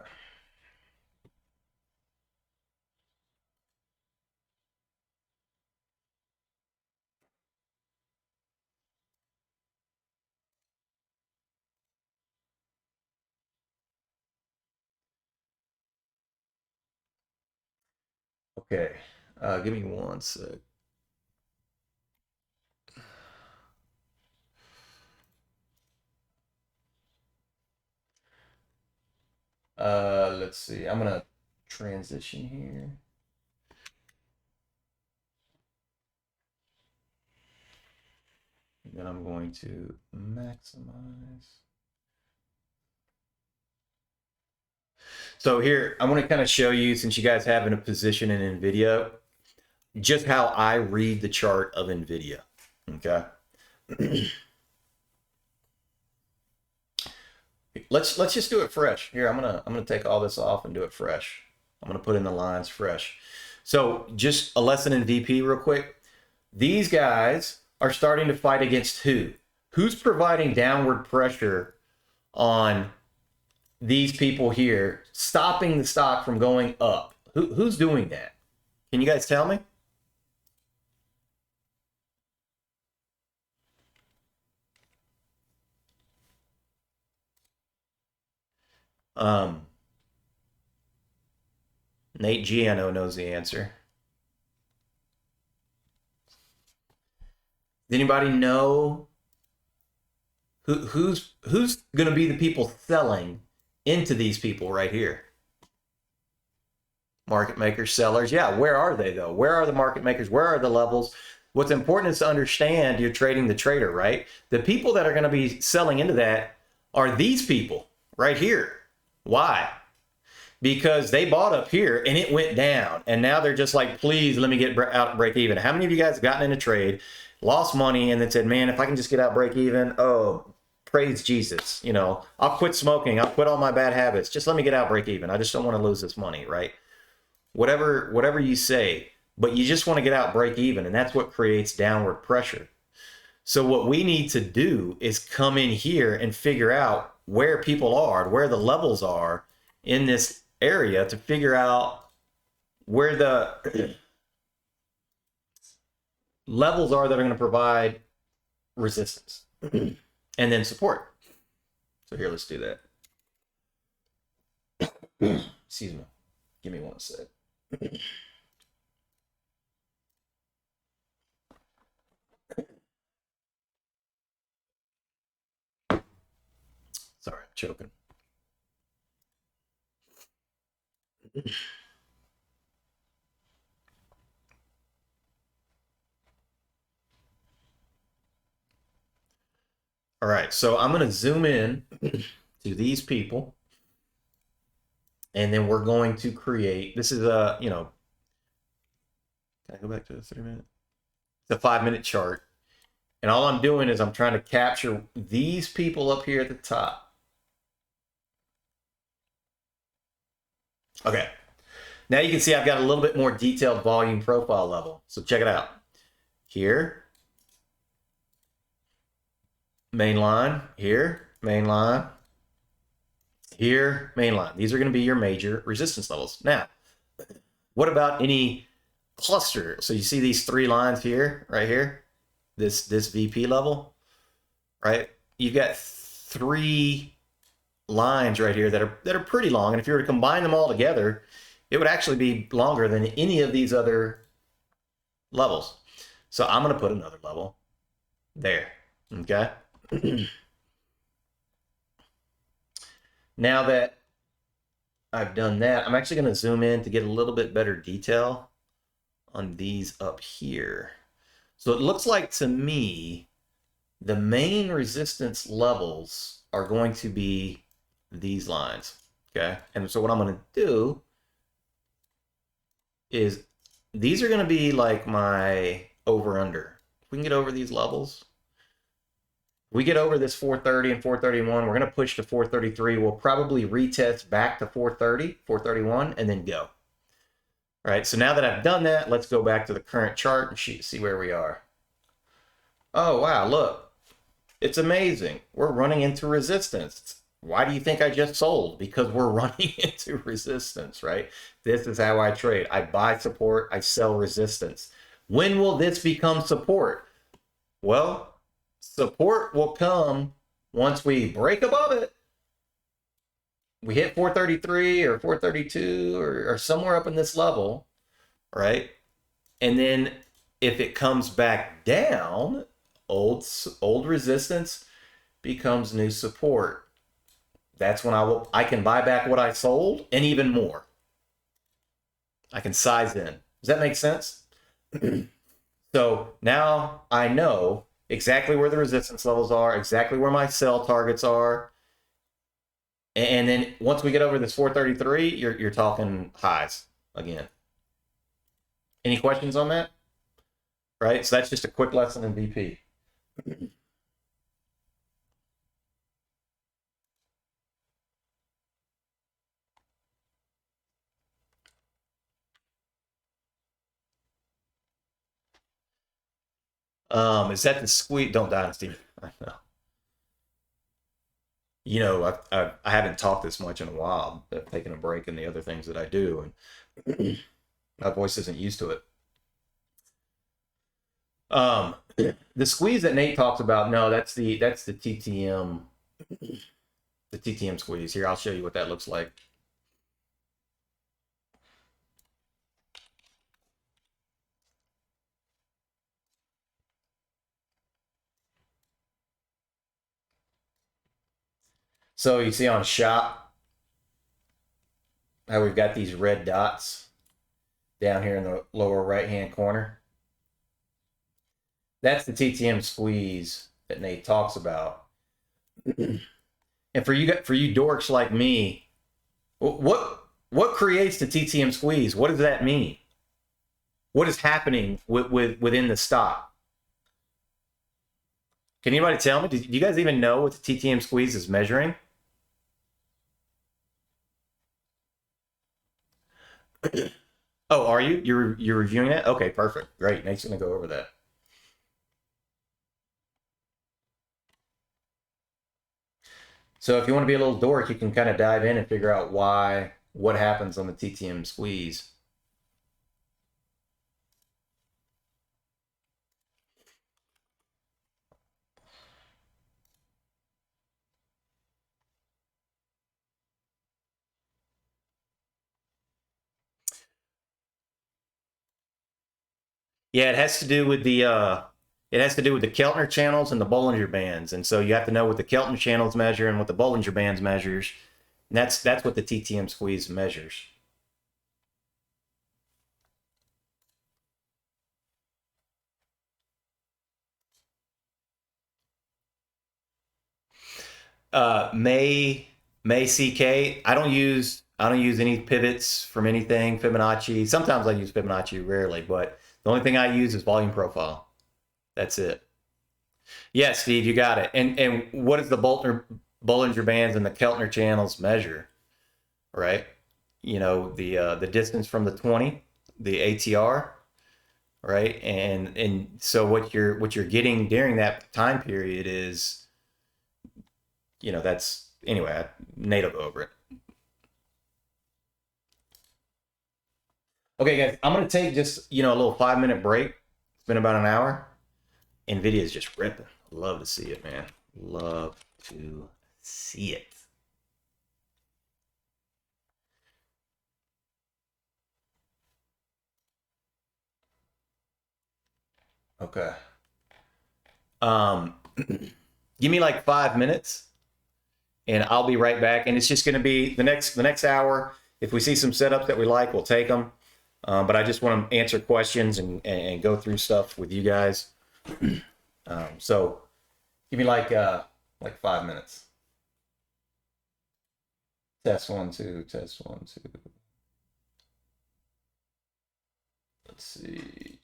Okay. Give me one sec. Let's see. I'm gonna transition here. And then I'm going to maximize. So here, I want to kind of show you, since you guys have a position in NVIDIA, just how I read the chart of NVIDIA. Okay. Let's just do it fresh. Here, I'm gonna take all this off and do it fresh. I'm gonna put in the lines fresh. So just a lesson in VP real quick. These guys are starting to fight against who? Who's providing downward pressure on these people here, stopping the stock from going up? Who's doing that? Can you guys tell me? Um, Nate Giano knows the answer. Does anybody know who's going to be the people selling into these people right here? Market makers, sellers. Yeah, where are they though? Where are the market makers? Where are the levels? What's important is to understand you're trading the trader, right? The people that are going to be selling into that are these people right here. Why? Because they bought up here and it went down, and now they're just like, please let me get out break even. How many of you guys have gotten in a trade, lost money, and then said, man, if I can just get out break even, oh, praise Jesus, I'll quit smoking, I'll quit all my bad habits, just let me get out break even, I just don't want to lose this money, right? Whatever you say, but you just want to get out break even, and that's what creates downward pressure. So what we need to do is come in here and figure out where people are, where the levels are in this area, to figure out where the levels are that are going to provide resistance and then support. So here, let's do that. Excuse me. Give me one sec. Sorry, I'm choking. All right, so I'm going to zoom in to these people, and then we're going to create, this is a, can I go back to the 3 minute? It's a 5 minute chart. And all I'm doing is I'm trying to capture these people up here at the top. Okay. Now you can see I've got a little bit more detailed volume profile level. So check it out. Here, main line, here, main line, here, main line. These are going to be your major resistance levels. Now, what about any cluster? So you see these 3 lines here, right here, this VP level, right? You've got 3 lines right here that are pretty long, and if you were to combine them all together, it would actually be longer than any of these other levels. So I'm going to put another level there. Okay. Now that I've done that, I'm actually going to zoom in to get a little bit better detail on these up here. So it looks like to me the main resistance levels are going to be these lines. Okay. And so what I'm going to do is these are going to be like my over under. If we can get over these levels, we get over this 430 and 431, we're going to push to 433. We'll probably retest back to 430, 431, and then go. All right, so now that I've done that, let's go back to the current chart and see where we are. Oh, wow, look. It's amazing. We're running into resistance. Why do you think I just sold? Because we're running into resistance, right? This is how I trade. I buy support, I sell resistance. When will this become support? Well, support will come once we break above it. We hit 433 or 432 or somewhere up in this level, right? And then if it comes back down, old resistance becomes new support. That's when I can buy back what I sold and even more. I can size in. Does that make sense? So now I know exactly where the resistance levels are, exactly where my sell targets are. And then once we get over this 433, you're talking highs again. Any questions on that? Right? So that's just a quick lesson in VP. Is that the squeeze? Don't Dynasty. I know. I haven't talked this much in a while. I've taken a break in the other things that I do, and my voice isn't used to it. The squeeze that Nate talks about, no, that's the TTM, the TTM squeeze. Here, I'll show you what that looks like. So you see on shop how we've got these red dots down here in the lower right hand corner. That's the TTM squeeze that Nate talks about. And for you dorks like me, what creates the TTM squeeze? What does that mean? What is happening within the stock? Can anybody tell me? Do you guys even know what the TTM squeeze is measuring? Oh, are you? You're reviewing it? Okay, perfect. Great. Nate's gonna go over that. So if you want to be a little dork, you can kind of dive in and figure out what happens on the TTM squeeze. Yeah, it has to do with the Keltner channels and the Bollinger Bands, and so you have to know what the Keltner channels measure and what the Bollinger Bands measures. And that's what the TTM squeeze measures. May CK. I don't use any pivots from anything Fibonacci. Sometimes I use Fibonacci, rarely, but the only thing I use is volume profile. That's it. Yeah, Steve, you got it. And what does the Bollinger Bands and the Keltner channels measure? Right? The distance from the 20, the ATR, right? And so what you're getting during that time period is, that's anyway. Nate will go over it. Okay, guys, I'm gonna take just a little 5 minute break. It's been about an hour. Nvidia is just ripping. Love to see it, man. Love to see it. Okay. Um, give me like 5 minutes, and I'll be right back. And it's just going to be the next hour. If we see some setups that we like, we'll take them. But I just want to answer questions and go through stuff with you guys. So give me like 5 minutes. Test one, two. Test one, two. Let's see.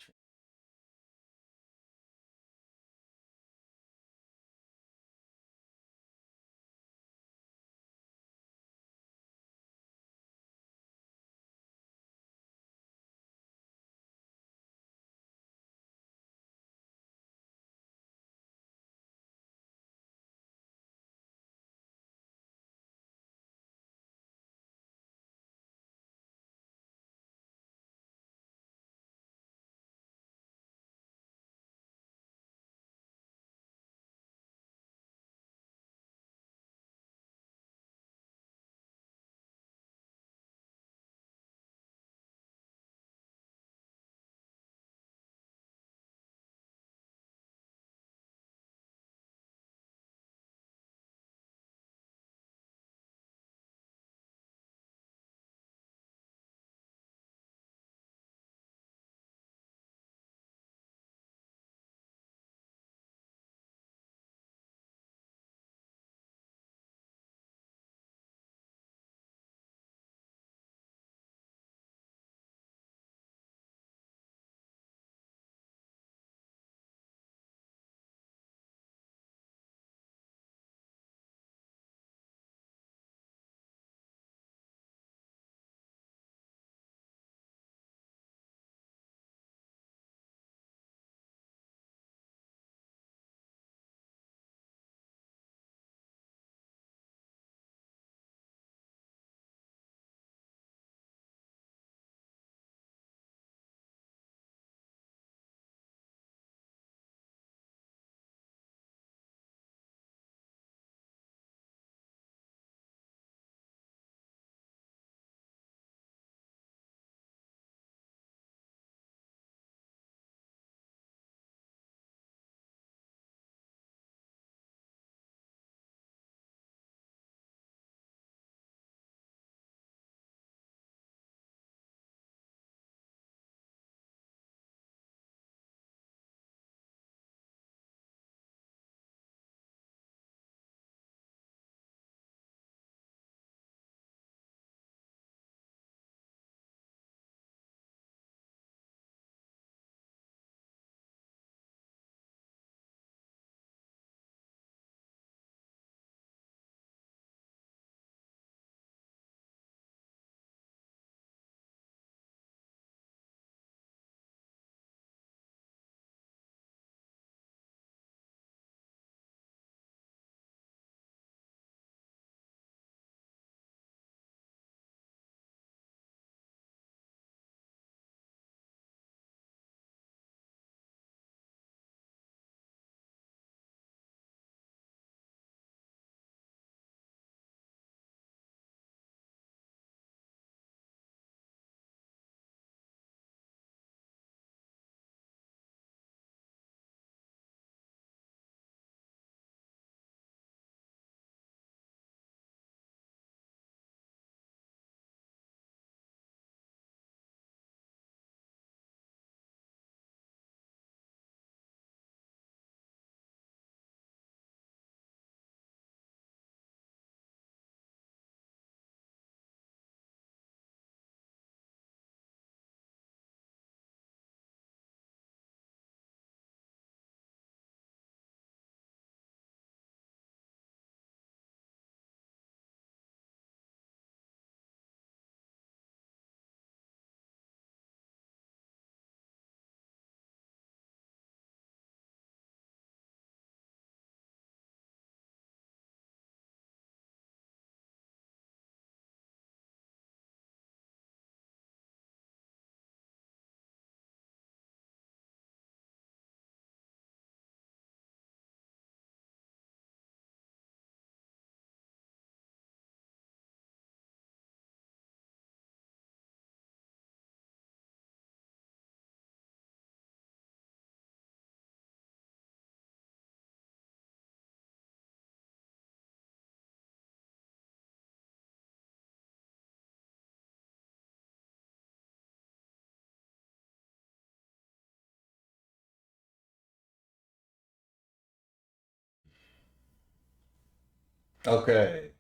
Okay,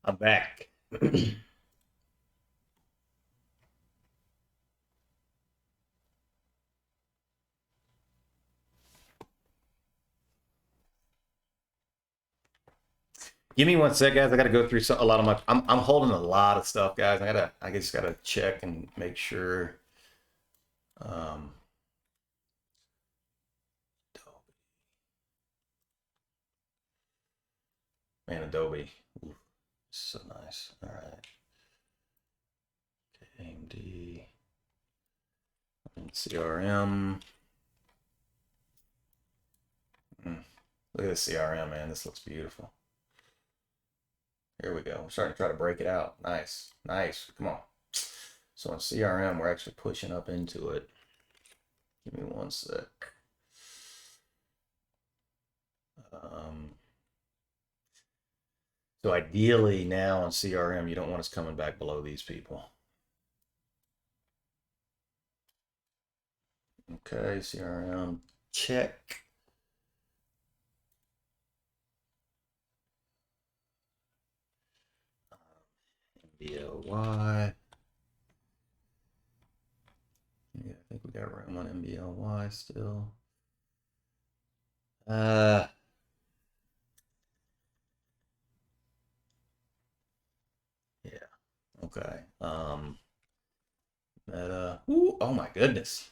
I'm back. Give me one sec, guys. I got to go through a lot of my. I'm holding a lot of stuff, guys. I just gotta check and make sure. Um, Man, Adobe, ooh, so nice. All right, AMD and CRM. Look at the CRM, man. This looks beautiful. Here we go. We're starting to try to break it out. Nice, nice. Come on. So in CRM, we're actually pushing up into it. Give me one sec. Um, so ideally now on CRM, you don't want us coming back below these people. Okay, CRM, check. MBLY. Yeah, I think we got room on MBLY still. Yeah. Okay. Meta. Ooh, oh my goodness.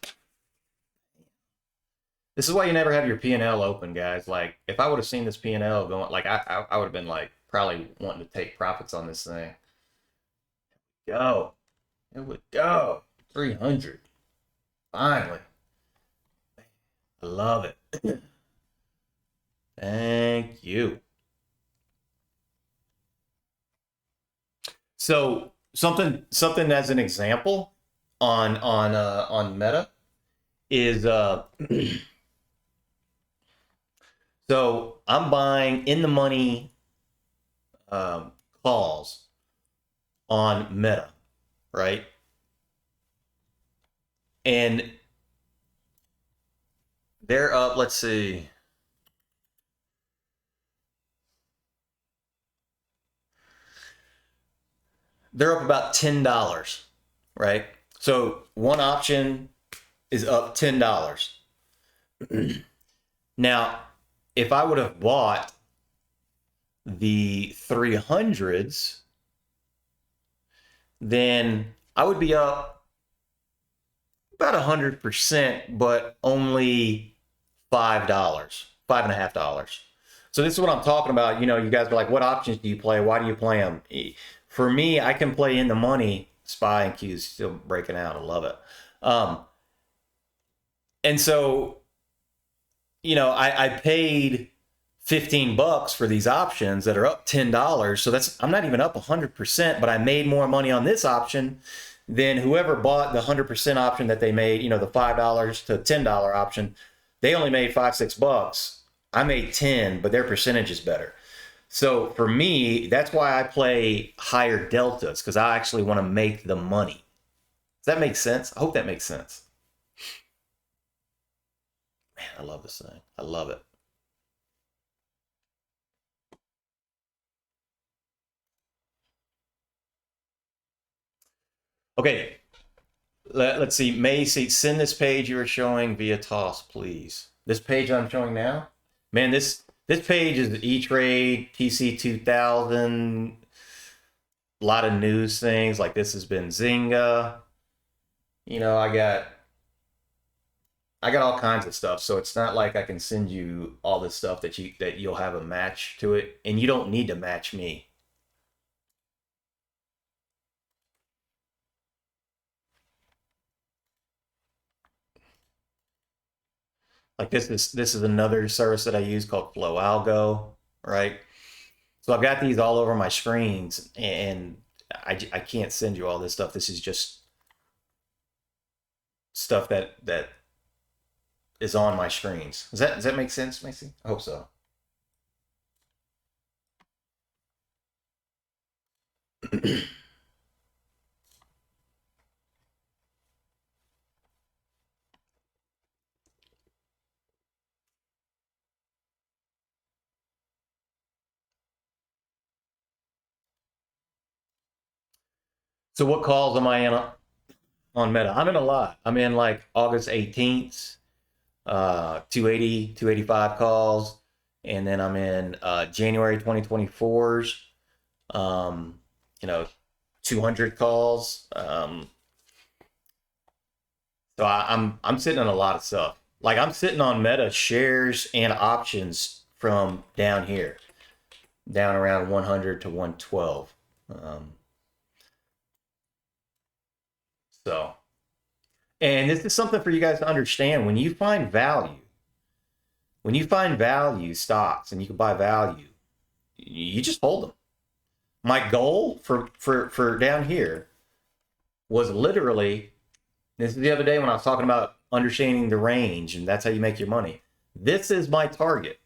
This is why you never have your P&L open, guys. Like, if I would have seen this P&L going, like, I would have been like probably wanting to take profits on this thing. Go. It would go. 300. Finally. I love it. Thank you. So something as an example on Meta is so I'm buying in the money um, calls on Meta, right? And they're up. Let's see. They're up about $10, right? So one option is up $10. Now, if I would have bought the 300s, then I would be up about 100%, but only $5, $5.50. So this is what I'm talking about. You know, you guys are like, what options do you play? Why do you play them? For me, I can play in the money. Spy and Q is still breaking out. I love it. Um, and so, you know, I paid $15 for these options that are up $10. So that's, I'm not even up 100%, but I made more money on this option than whoever bought the 100% option that they made, you know, the $5 to $10 option. They only made $5-6. I made 10, but their percentage is better. So for me, that's why I play higher deltas, because I actually want to make the money. Does that make sense? I hope that makes sense. Man, I love this thing. I love it. Okay, let's see. Macy, send this page you were showing via toss, please. This page I'm showing now, man. This page is E-Trade, TC2000. A lot of news things like this has been Zynga. You know, I got all kinds of stuff. So it's not like I can send you all this stuff that you'll have a match to it, and you don't need to match me. Like this is another service that I use called Flow Algo, right? So I've got these all over my screens, and I can't send you all this stuff. This is just stuff that is on my screens. Does that make sense, Macy? I hope so. So what calls am I in on Meta? I'm in a lot. I'm in like August 18th, 280, 285 calls. And then I'm in January 2024's, um, you know, 200 calls. So I'm sitting on a lot of stuff. Like I'm sitting on Meta shares and options from down here, down around 100 to 112. Um, so, and this is something for you guys to understand. When you find value stocks and you can buy value, you just hold them. My goal for down here was literally, this is the other day when I was talking about understanding the range and that's how you make your money. This is my target.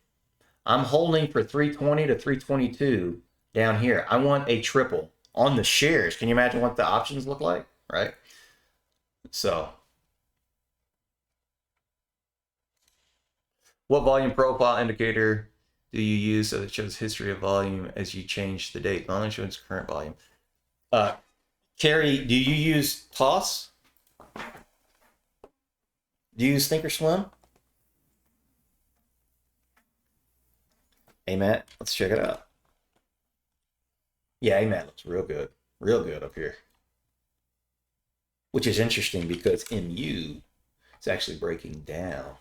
I'm holding for 320 to 322 down here. I want a triple on the shares. Can you imagine what the options look like? Right. So, what volume profile indicator do you use so that shows history of volume as you change the date? Volume shows current volume. Carrie, do you use TOS? Do you use Thinkorswim? AMAT, let's check it out. Yeah, AMAT looks real good up here. Which is interesting because MU is actually breaking down.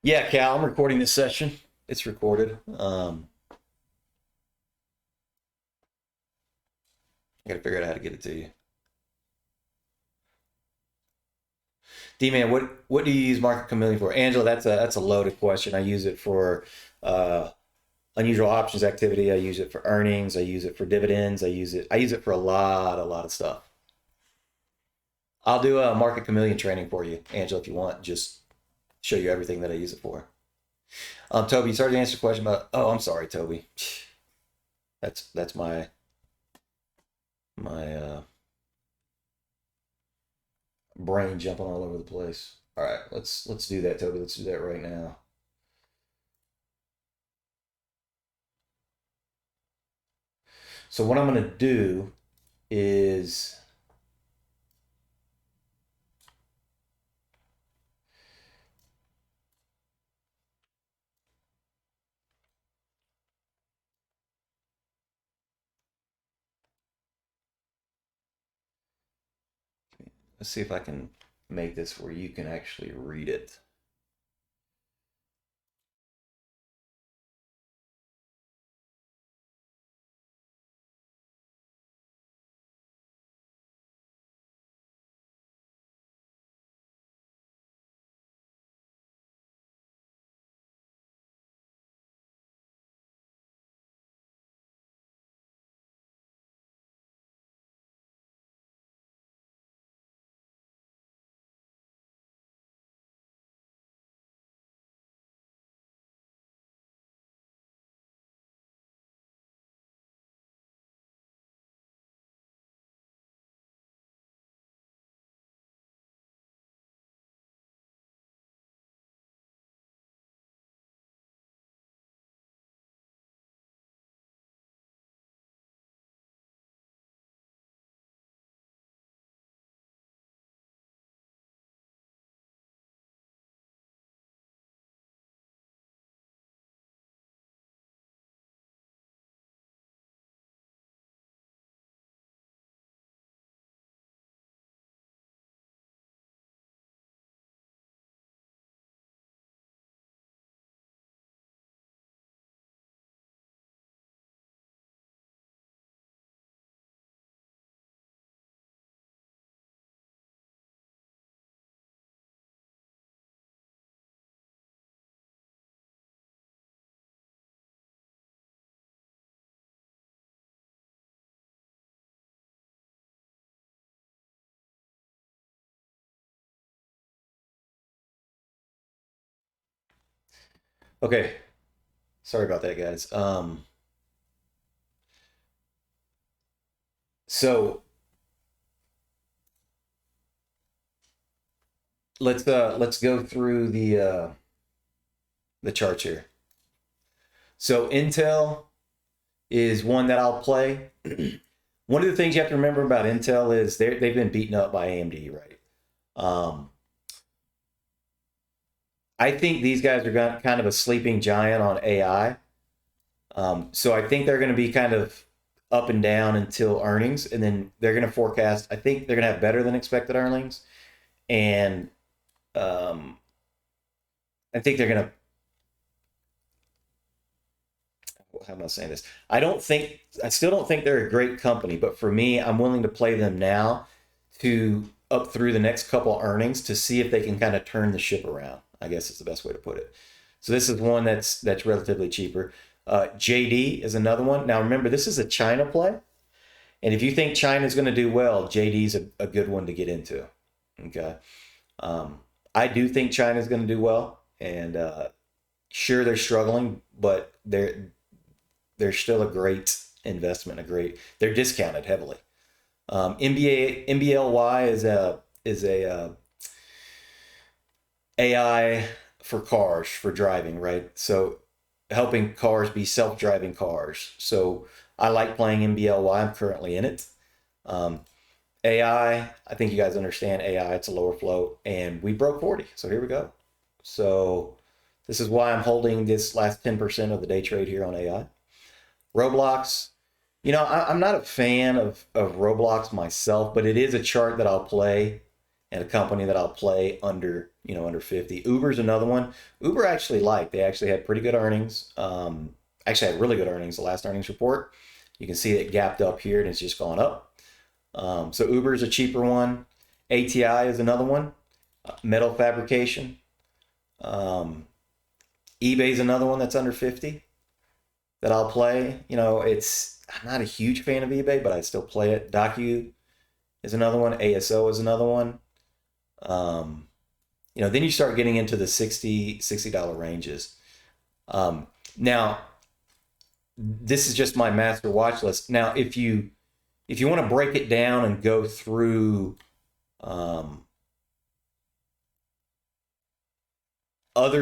Yeah, Cal, I'm recording this session. It's recorded. I gotta figure out how to get it to you. D-Man, what do you use Market Chameleon for? Angela, that's a loaded question. I use it for unusual options activity. I use it for earnings. I use it for dividends. I use it for a lot of stuff. I'll do a Market Chameleon training for you, Angela, if you want. Just show you everything that I use it for. Toby, you started to answer the question about. Oh, I'm sorry, Toby. That's my brain jumping all over the place. All right, let's do that, Toby. Let's do that right now. So what I'm gonna do is let's see if I can make this where you can actually read it. Okay, sorry about that, guys. So let's go through the the charts here. So Intel is one that I'll play. One of the things you have to remember about Intel is they've been beaten up by AMD, right? I think these guys are kind of a sleeping giant on AI. So I think they're going to be kind of up and down until earnings, and then they're going to forecast. I think they're going to have better than expected earnings, and I think they're going to. How am I saying this? I still don't think they're a great company, but for me, I'm willing to play them now to up through the next couple earnings to see if they can kind of turn the ship around. I guess is the best way to put it. So this is one that's relatively cheaper. JD is another one. Now remember, this is a China play, and if you think China is going to do well, JD's a good one to get into. Okay, I do think China is going to do well, and sure they're struggling, but they're still a great investment. They're discounted heavily. MBLY is a AI for cars for driving, right? So helping cars be self-driving cars. So I like playing MBLY. I'm currently in it. AI, I think you guys understand AI. It's a lower float, and we broke 40. So here we go. So this is why I'm holding this last 10% of the day trade here on AI. Roblox, I'm not a fan of Roblox myself, but it is a chart that I'll play and a company that I'll play under 50. Uber's another one. Uber they actually had pretty good earnings. Actually had really good earnings, the last earnings report. You can see it gapped up here and it's just gone up. So Uber is a cheaper one. ATI is another one. Metal fabrication. eBay is another one that's under 50 that I'll play. I'm not a huge fan of eBay, but I still play it. Docu is another one. ASO is another one. Then you start getting into the $60 ranges. Now, this is just my master watch list. Now, if you want to break it down and go through other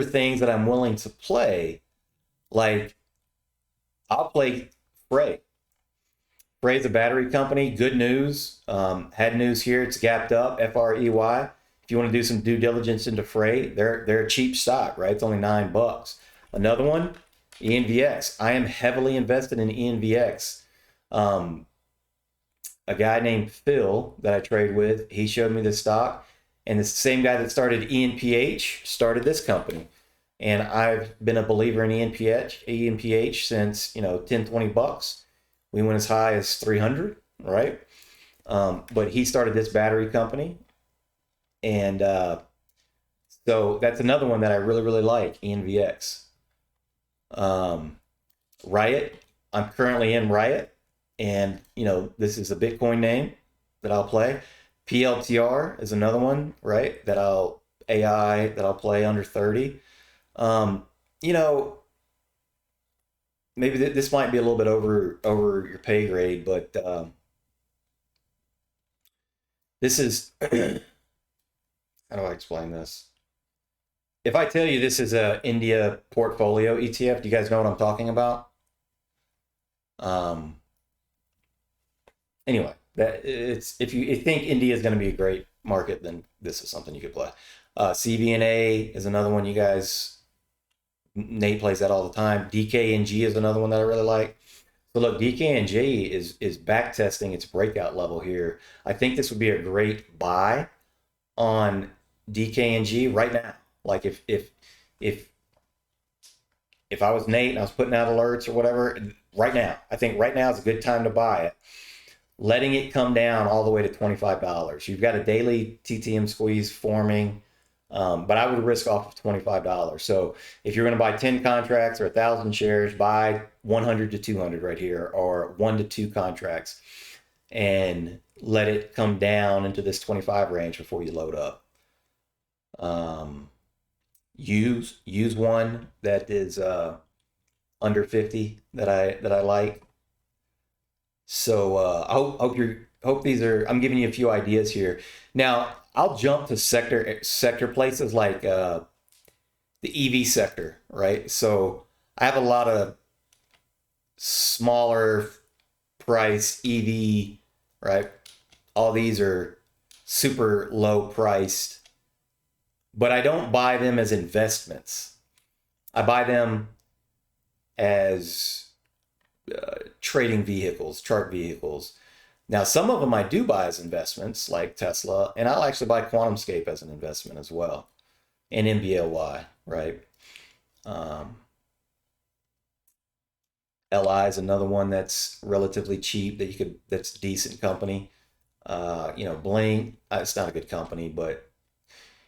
things that I'm willing to play, like I'll play Frey. Frey's a battery company. Good news. Had news here. It's gapped up. FREY. If you want to do some due diligence into Frey, they're a cheap stock, right? It's only $9. Another one, ENVX. I am heavily invested in ENVX. A guy named Phil that I trade with, he showed me this stock, and the same guy that started ENPH started this company. And I've been a believer in ENPH since, $10-20. We went as high as 300, right? But he started this battery company. And so that's another one that I really, really like, ENVX. Riot, I'm currently in Riot. And, this is a Bitcoin name that I'll play. PLTR is another one, right? That I'll play under 30. Maybe this might be a little bit over your pay grade, but this is how do I explain this? If I tell you this is a India portfolio ETF, do you guys know what I'm talking about? Anyway, if you think India is going to be a great market, then this is something you could play. CBNA is another one you guys. Nate plays that all the time. DKNG is another one that I really like. So look, DKNG is back testing its breakout level here. I think this would be a great buy on DKNG right now. Like if I was Nate and I was putting out alerts or whatever, right now, I think right now is a good time to buy it. Letting it come down all the way to $25. You've got a daily TTM squeeze forming. But I would risk off of $25. So if you're going to buy 10 contracts or 1,000 shares, buy 100 to 200 right here, or 1 to 2 contracts, and let it come down into this 25 range before you load up. Use one that is under 50 that I like. So hope these are. I'm giving you a few ideas here. Now I'll jump to sector places like the EV sector, right? So I have a lot of smaller price EV, right? All these are super low priced, but I don't buy them as investments. I buy them as trading vehicles, chart vehicles. Now, some of them I do buy as investments, like Tesla, and I'll actually buy QuantumScape as an investment as well, and MBLY, right? Um, LI is another one that's relatively cheap that you could, that's a decent company. Blink, it's not a good company, but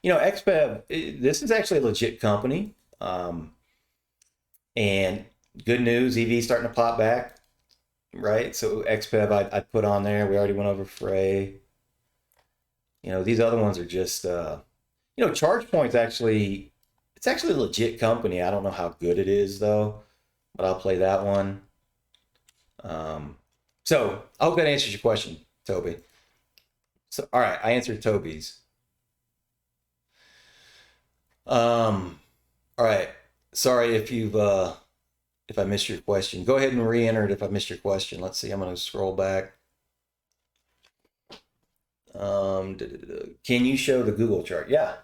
XPEV, this is actually a legit company. And good news, EV starting to pop back, right? So XPEV, I'd put on there. We already went over Frey. These other ones are just, ChargePoint's actually, it's actually a legit company. I don't know how good it is though, but I'll play that one. So I hope that answers your question, Toby. So, all right, I answered Toby's. All right. Sorry if I missed your question. Go ahead and re-enter it if I missed your question. Let's see. I'm going to scroll back. Can you show the Google chart? Yeah.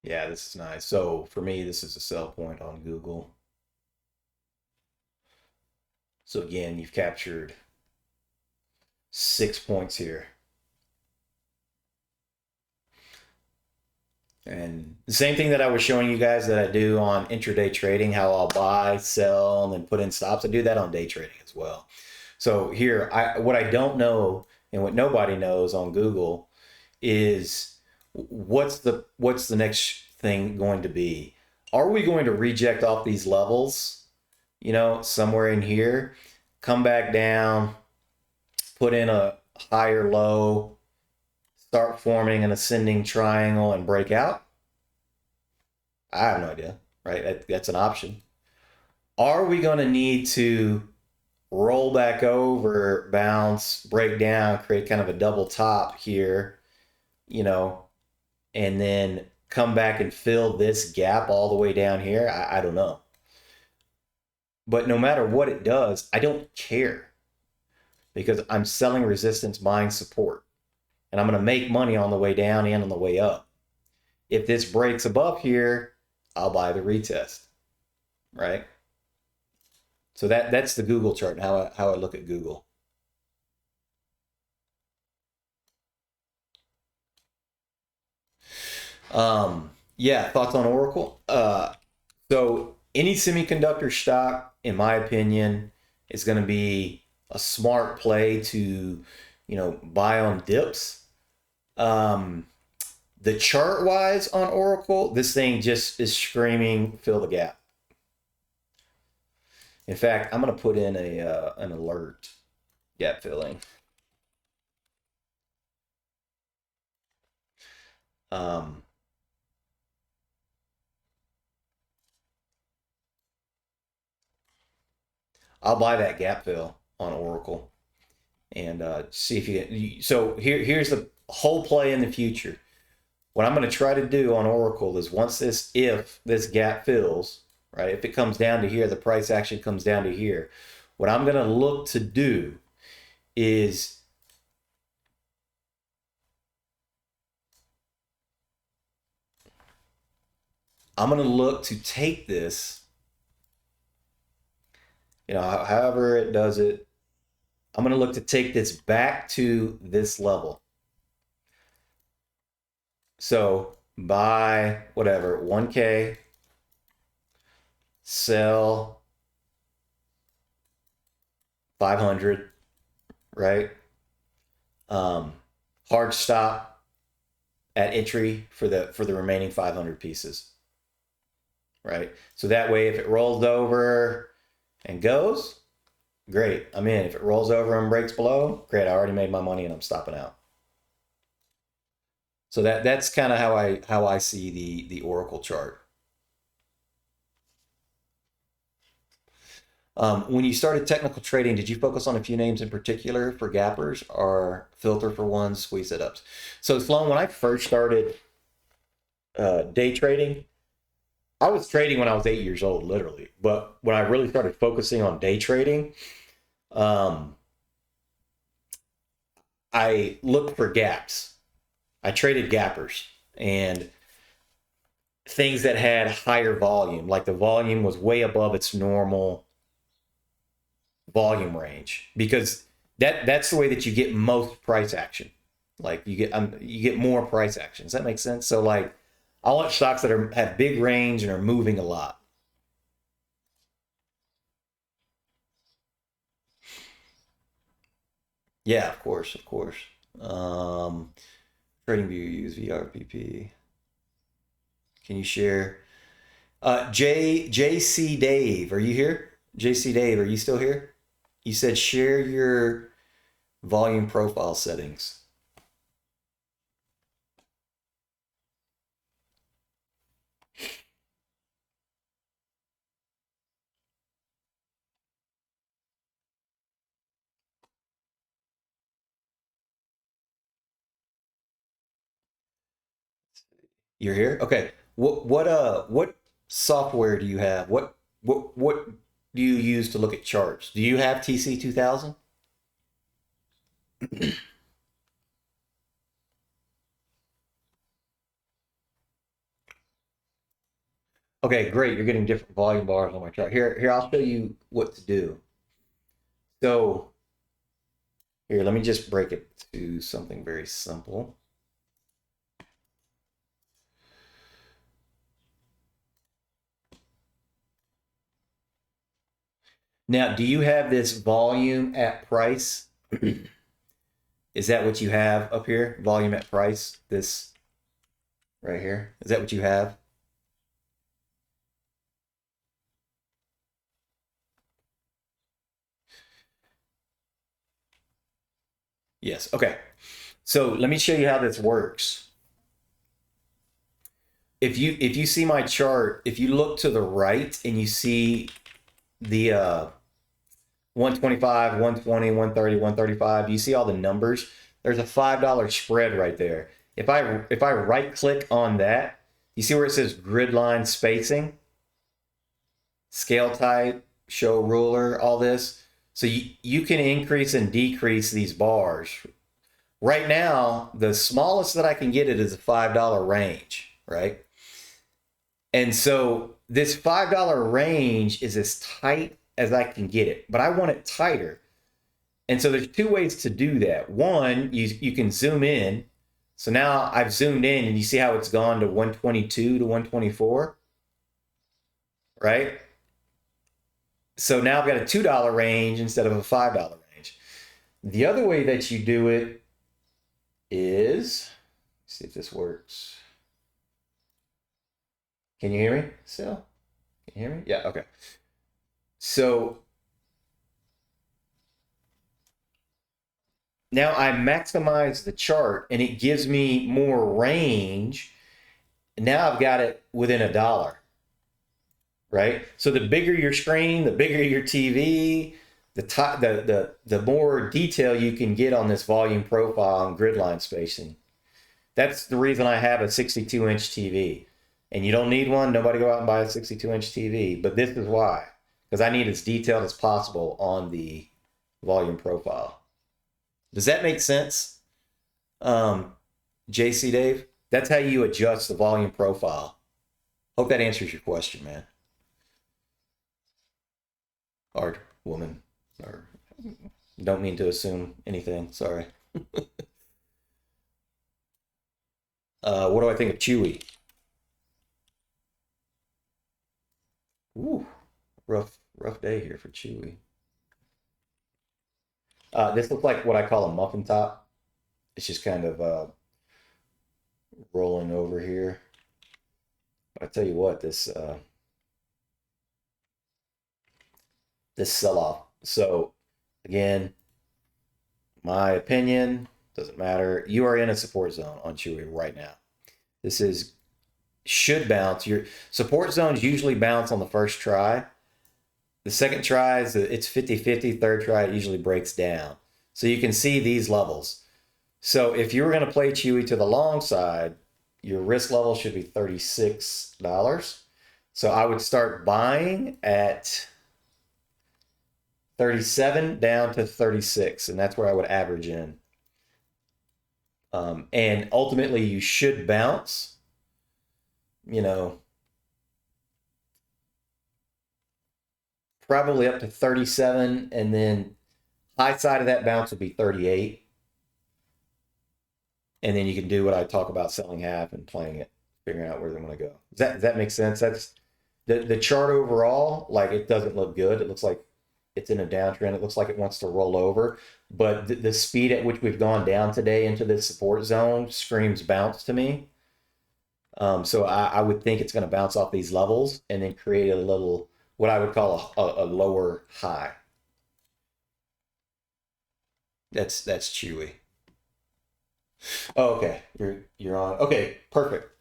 Yeah, this is nice. So for me, this is a sell point on Google. So again, you've captured 6 points here. And the same thing that I was showing you guys that I do on intraday trading, how I'll buy, sell, and then put in stops. I do that on day trading as well. So here, what I don't know and what nobody knows on Google is what's the next thing going to be? Are we going to reject off these levels, somewhere in here, come back down, put in a higher low, start forming an ascending triangle and break out? I have no idea, right? That's an option. Are we going to need to roll back over, bounce, break down, create kind of a double top here, and then come back and fill this gap all the way down here? I don't know. But no matter what it does, I don't care because I'm selling resistance, buying support, and I'm going to make money on the way down and on the way up. If this breaks above here, I'll buy the retest, right? So that's the Google chart and how I look at Google. Yeah, thoughts on Oracle? So any semiconductor stock, in my opinion, is going to be a smart play to, buy on dips. The chart wise on Oracle, this thing just is screaming, fill the gap. In fact, I'm going to put in an alert, gap filling. I'll buy that gap fill on Oracle and see if you get. So here's the whole play in the future. What I'm going to try to do on Oracle is if this gap fills, right, if it comes down to here, the price actually comes down to here. What I'm going to look to do is I'm going to look to take this, however it does it, I'm going to look to take this back to this level. So buy whatever, 1K, sell 500, right? Hard stop at entry for the remaining 500 pieces. right? So that way, if it rolls over and goes, great, I'm in. If it rolls over and breaks below, great, I already made my money and I'm stopping out. So that's kind of how I see the Oracle chart. When you started technical trading, did you focus on a few names in particular for gappers or filter for ones, squeeze it ups? So Sloan, when I first started day trading, I was trading when I was 8 years old, literally. But when I really started focusing on day trading, um, I looked for gaps. I traded gappers and things that had higher volume, like the volume was way above its normal volume range, because that's the way that you get most price action. Like you get more price action. Does that make sense? So like I want stocks that have big range and are moving a lot. Yeah, of course, of course. Um, TradingView use VRPP. Can you share? JC Dave, are you here? JC Dave, are you still here? You said share your volume profile settings. You're here? Okay. What software do you have? What do you use to look at charts? Do you have TC 2000? Okay, great. You're getting different volume bars on my chart. Here, I'll show you what to do. So here, let me just break it to something very simple. Now, do you have this volume at price? Is that what you have up here? Volume at price? This right here? Is that what you have? Yes. Okay. So let me show you how this works. If you see my chart, if you look to the right and you see the 125, 120, 130, 135, you see all the numbers. There's a $5 spread right there. If I right click on that, you see where it says grid line spacing, scale type, show ruler, all this. So you can increase and decrease these bars. Right now, the smallest that I can get it is a $5 range, right? And so this $5 range is as tight as I can get it, but I want it tighter. And so there's two ways to do that. One, you can zoom in. So now I've zoomed in and you see how it's gone to 122 to 124, right? So now I've got a $2 range instead of a $5 range. The other way that you do it is, see if this works. Can you hear me still? Can you hear me? Yeah, okay. So now I maximize the chart and it gives me more range. Now I've got it within $1, right? So the bigger your screen, the bigger your TV, the more detail you can get on this volume profile and grid line spacing. That's the reason I have a 62-inch TV. And you don't need one. Nobody go out and buy a 62-inch TV. But this is why. Because I need as detailed as possible on the volume profile. Does that make sense, JC Dave? That's how you adjust the volume profile. Hope that answers your question, man. Or woman. Or don't mean to assume anything. Sorry. What do I think of Chewy? Ooh, rough day here for Chewy. This looks like what I call a muffin top. It's just kind of rolling over here. I tell you what, this this sell-off. So again, my opinion doesn't matter. You are in a support zone on Chewy right now. This is should bounce. Your support zones usually bounce on the first try. The second try is it's 50-50. Third try it usually breaks down. So you can see these levels. So if you were going to play Chewy to the long side, your risk level should be $36. So I would start buying at 37 down to 36, and that's where I would average in. And ultimately, you should bounce, probably up to 37, and then high side of that bounce would be 38. And then you can do what I talk about, selling half and playing it, figuring out where they want to go. Does that make sense? That's the chart overall, like it doesn't look good. It looks like it's in a downtrend. It looks like it wants to roll over. But the speed at which we've gone down today into this support zone screams bounce to me. So I would think it's going to bounce off these levels and then create a little, what I would call a lower high. That's Chewy. Oh, okay. You're on. Okay, perfect.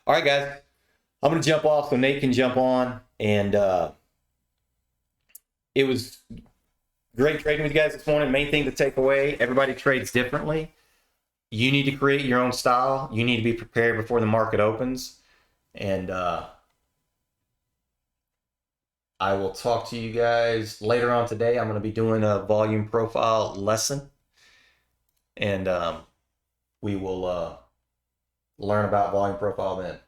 All right, guys. I'm going to jump off so Nate can jump on. And it was great trading with you guys this morning. Main thing to take away, everybody trades differently. You need to create your own style. You need to be prepared before the market opens. And I will talk to you guys later on today. I'm going to be doing a volume profile lesson. And we will learn about volume profile then.